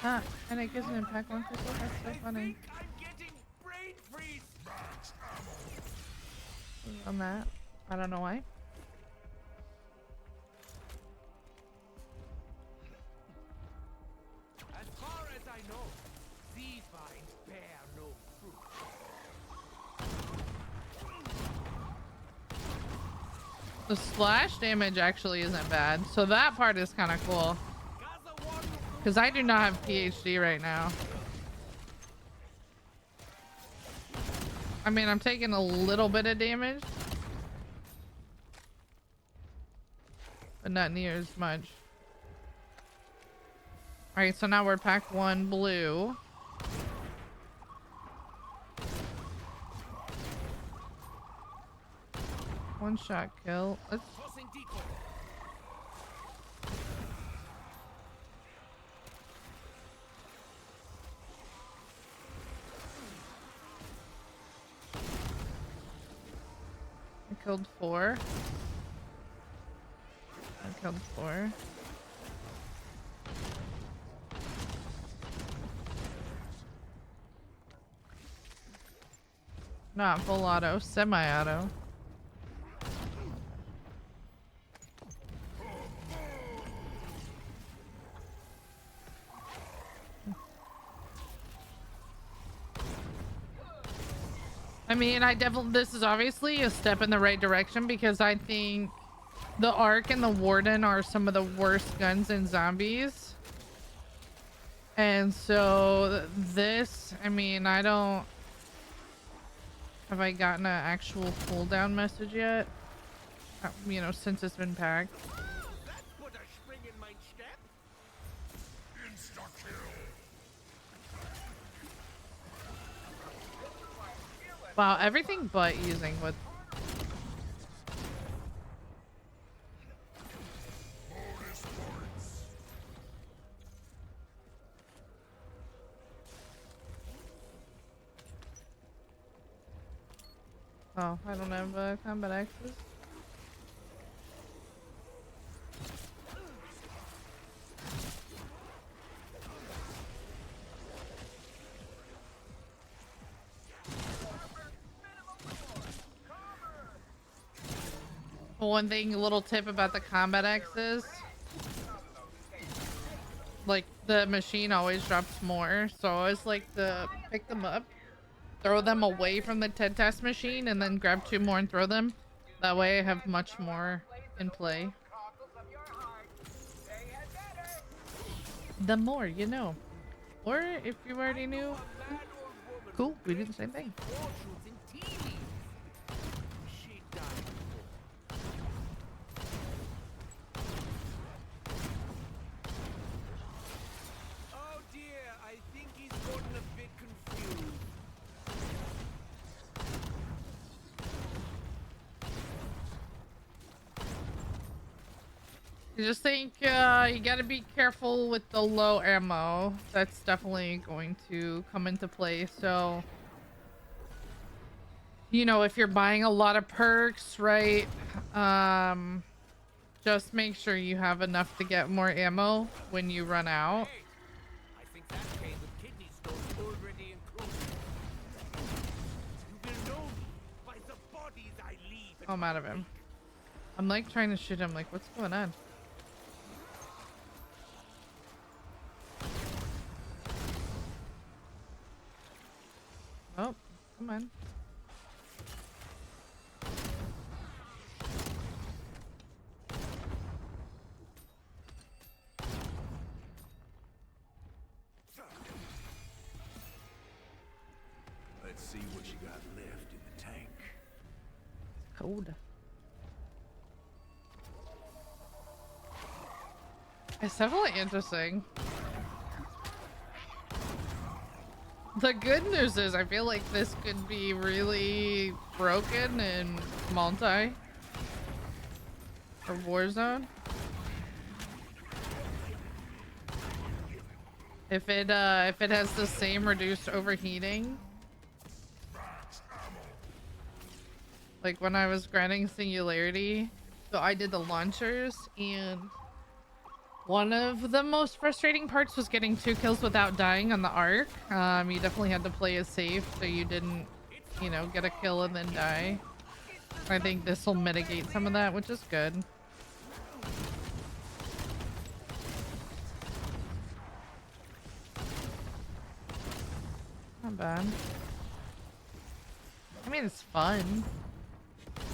Ah, and it gives an impact one crystal. That's so funny. I'm getting brain freeze. On that, I don't know why. As far as I know, these vines bear The splash damage actually isn't bad. So that part is kind of cool. Because I do not have PhD right now. I mean, I'm taking a little bit of damage. But not near as much. Alright, so now we're pack 1 blue. One shot kill. Let's... I killed 4. I killed 4. Not full auto, semi-auto. I mean, this is obviously a step in the right direction because I think the Arc and the Warden are some of the worst guns in zombies. And so this, I mean, have I gotten an actual cooldown message yet? You know, since it's been packed. Wow, everything but using with... Oh, I don't have combat axes. One thing, a little tip about the combat axes. Like, the machine always drops more, so I always like to pick them up, throw them away from the TED test machine, and then grab 2 more and throw them. That way I have much more in play. The more you know. Or if you already knew, cool, we do the same thing. I just think you gotta be careful with the low ammo. That's definitely going to come into play. So, you know, if you're buying a lot of perks, right? Just make sure you have enough to get more ammo when you run out. I think that came with kidney stones already included. You will know me by the bodies I leave. Oh, I'm out of him. I'm like trying to shoot him. Like, what's going on? Oh, come on. Let's see what you got left in the tank. Cold. It's definitely interesting. The good news is I feel like this could be really broken in multi or Warzone. If it has the same reduced overheating. Like when I was grinding Singularity, so I did the launchers, and one of the most frustrating parts was getting 2 kills without dying on the Arc. You definitely had to play it safe so you didn't, you know, get a kill and then die. I think this will mitigate some of that, which is good. Not bad. I mean, it's fun.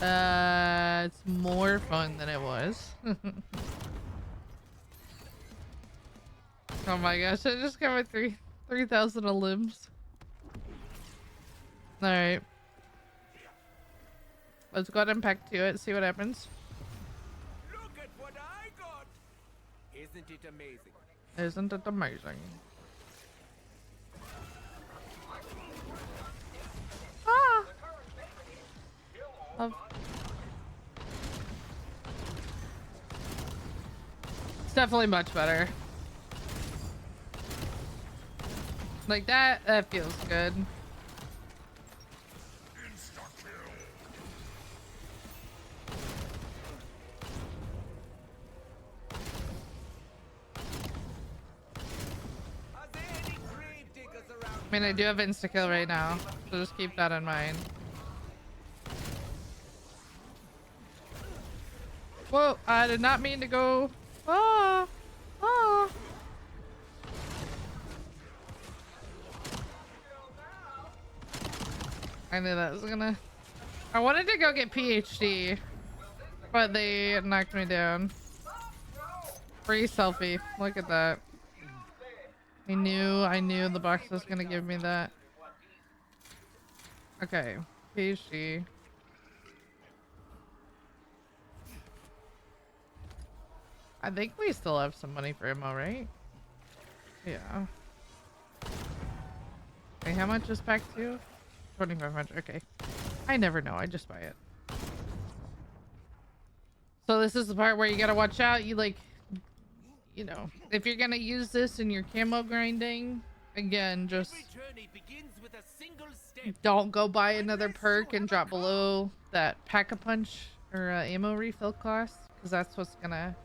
It's more fun than it was. Oh my gosh, I just got my 3,000 limbs. Alright. Let's go ahead and pack to it, see what happens. Look at what I got! Isn't it amazing? Isn't it amazing? Ah! Oh. It's definitely much better. Like that feels good. I mean, I do have insta-kill right now, so just keep that in mind. Whoa, I did not mean to go. Ah! Ah! I knew that was gonna... I wanted to go get PhD, but they knocked me down. Free selfie. Look at that. I knew the box was gonna give me that. Okay, PhD. I think we still have some money for ammo, right? Yeah. Wait, how much is pack 2? 2,500. Okay. I never know. I just buy it. So this is the part where you gotta watch out. You like, you know, if you're gonna use this in your camo grinding, again, just don't go buy another perk and drop below that pack-a-punch or ammo refill cost, because that's what's gonna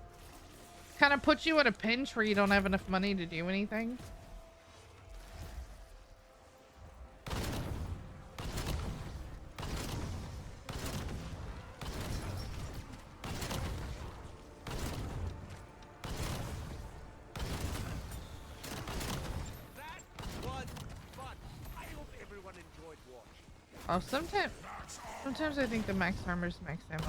kind of put you in a pinch where you don't have enough money to do anything. Oh, sometimes I think the max armor is max ammo.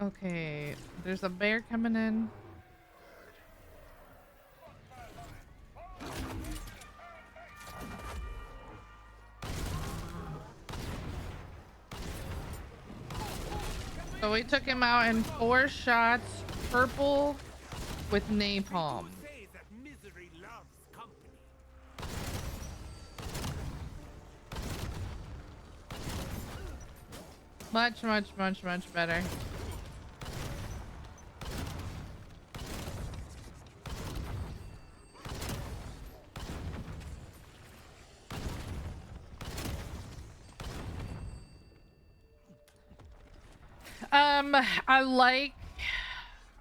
Okay, there's a bear coming in. So we took him out in 4 shots, purple with napalm. Much better.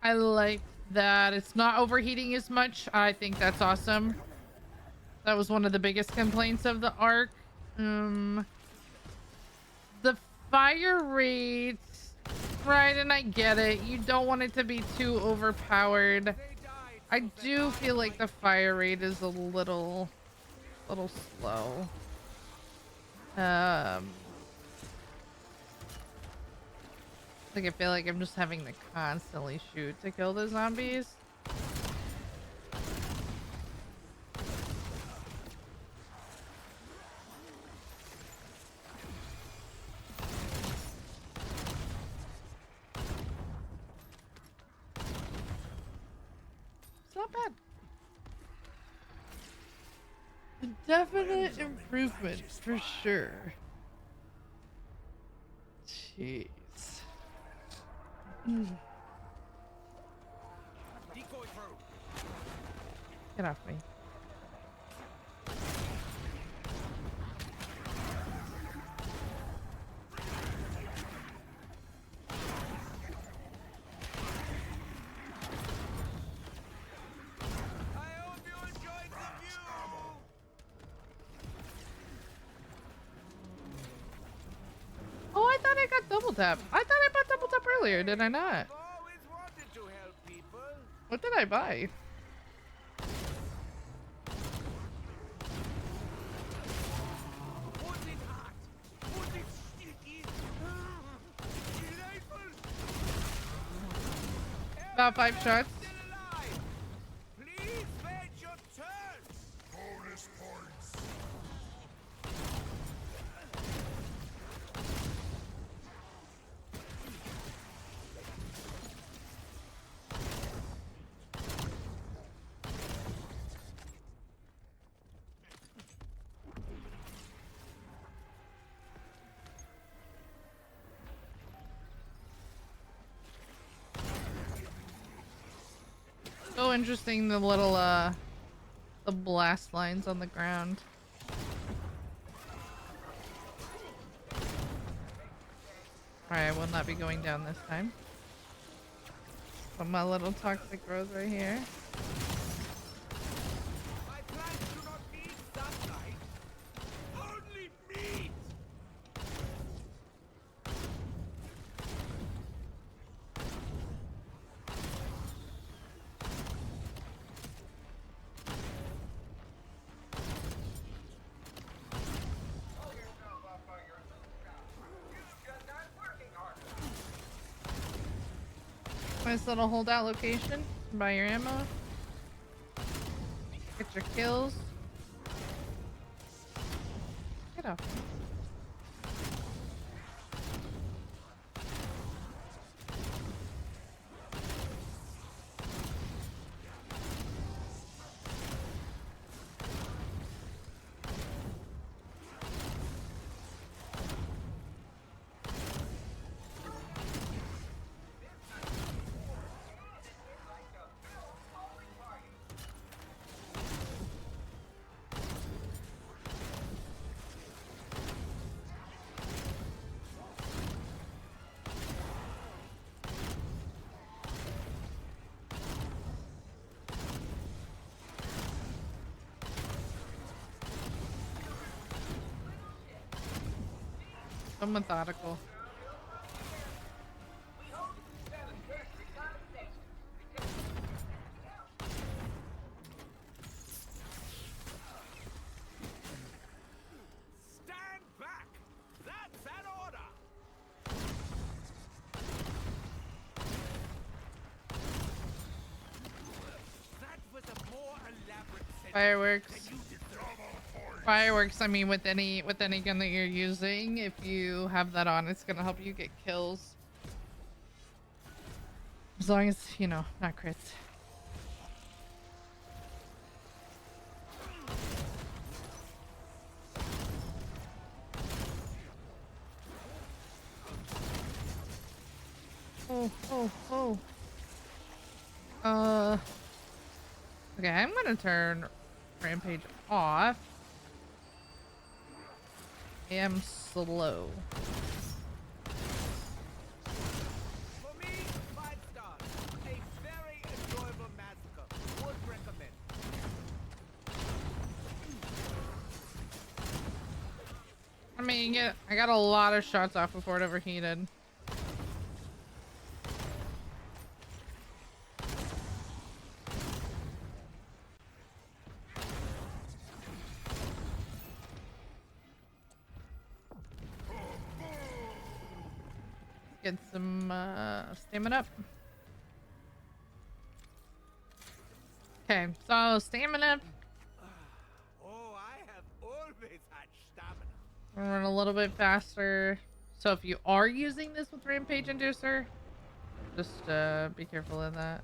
I like that it's not overheating as much. I think that's awesome. That was one of the biggest complaints of the arc. The fire rate, right, and I get it. You don't want it to be too overpowered. I do feel like the fire rate is a little slow. Like I feel like I'm just having to constantly shoot to kill the zombies. It's not bad. A definite improvement for sure. Jeez. Get off me. Oh, I thought I got double tap. I thought I bought double tap earlier, did I not? What did I buy? About 5 shots. Still alive. Please wait your turn. Bonus points. So interesting, the little the blast lines on the ground. Alright, I will not be going down this time. Put my little toxic rose right here. My plants do not need sunlight. Only meat. Nice little holdout location. Buy your ammo. Get your kills. Get off. So methodical. Stand back. That's an order. That was a more elaborate set Fireworks. than you deserve. Fireworks, I mean, with any gun that you're using, if you have that on, it's gonna help you get kills. As long as, you know, not crits. Oh. Okay, I'm gonna turn Rampage off. I am slow. For me, 5 stars. A very enjoyable massacre. Would recommend. I mean, yeah, I got a lot of shots off before it overheated. Get some stamina up. Okay, so stamina. Oh, I have always had stamina. Run a little bit faster. So if you are using this with Rampage Inducer, just be careful of that.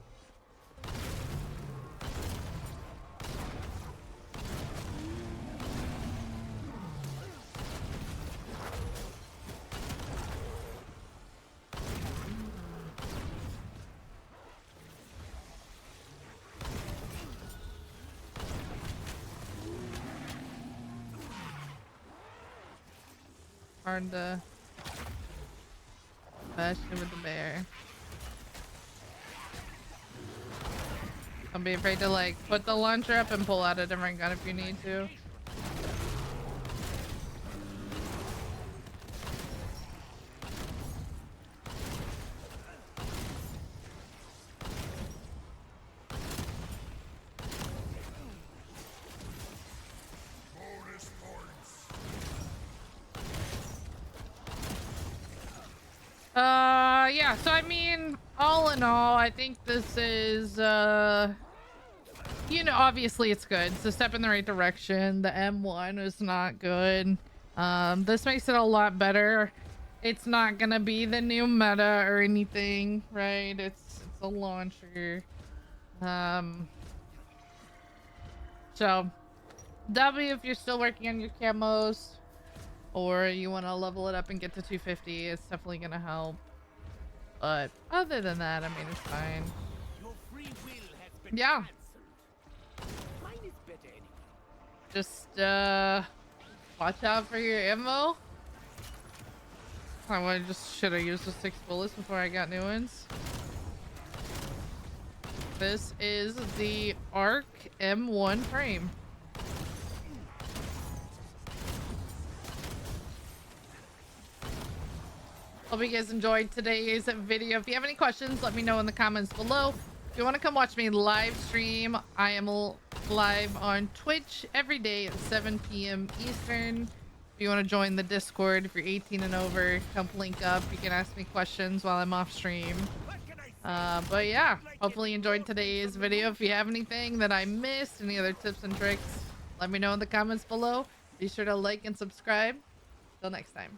Hard to bash it with the bear. Don't be afraid to like put the launcher up and pull out a different gun if you need to. Bonus points. Yeah, so I mean, all in all, I think this is, you know, obviously it's good. It's a step in the right direction. The M1 is not good. This makes it a lot better. It's not gonna be the new meta or anything, right? It's a launcher. So W if you're still working on your camos, or you want to level it up and get to 250, it's definitely gonna help. But other than that, I mean, it's fine. Your free will has been Yeah. cancelled. Mine is better anyway. Just watch out for your ammo. I should have used the 6 bullets before I got new ones. This is the ARC M1 frame. Hope you guys enjoyed today's video. If you have any questions, let me know in the comments below. If you want to come watch me live stream, I am live on Twitch every day at 7 p.m. Eastern. If you want to join the Discord, if you're 18 and over, come link up. You can ask me questions while I'm off stream. But yeah, hopefully you enjoyed today's video. If you have anything that I missed, any other tips and tricks, let me know in the comments below. Be sure to like and subscribe. Till next time.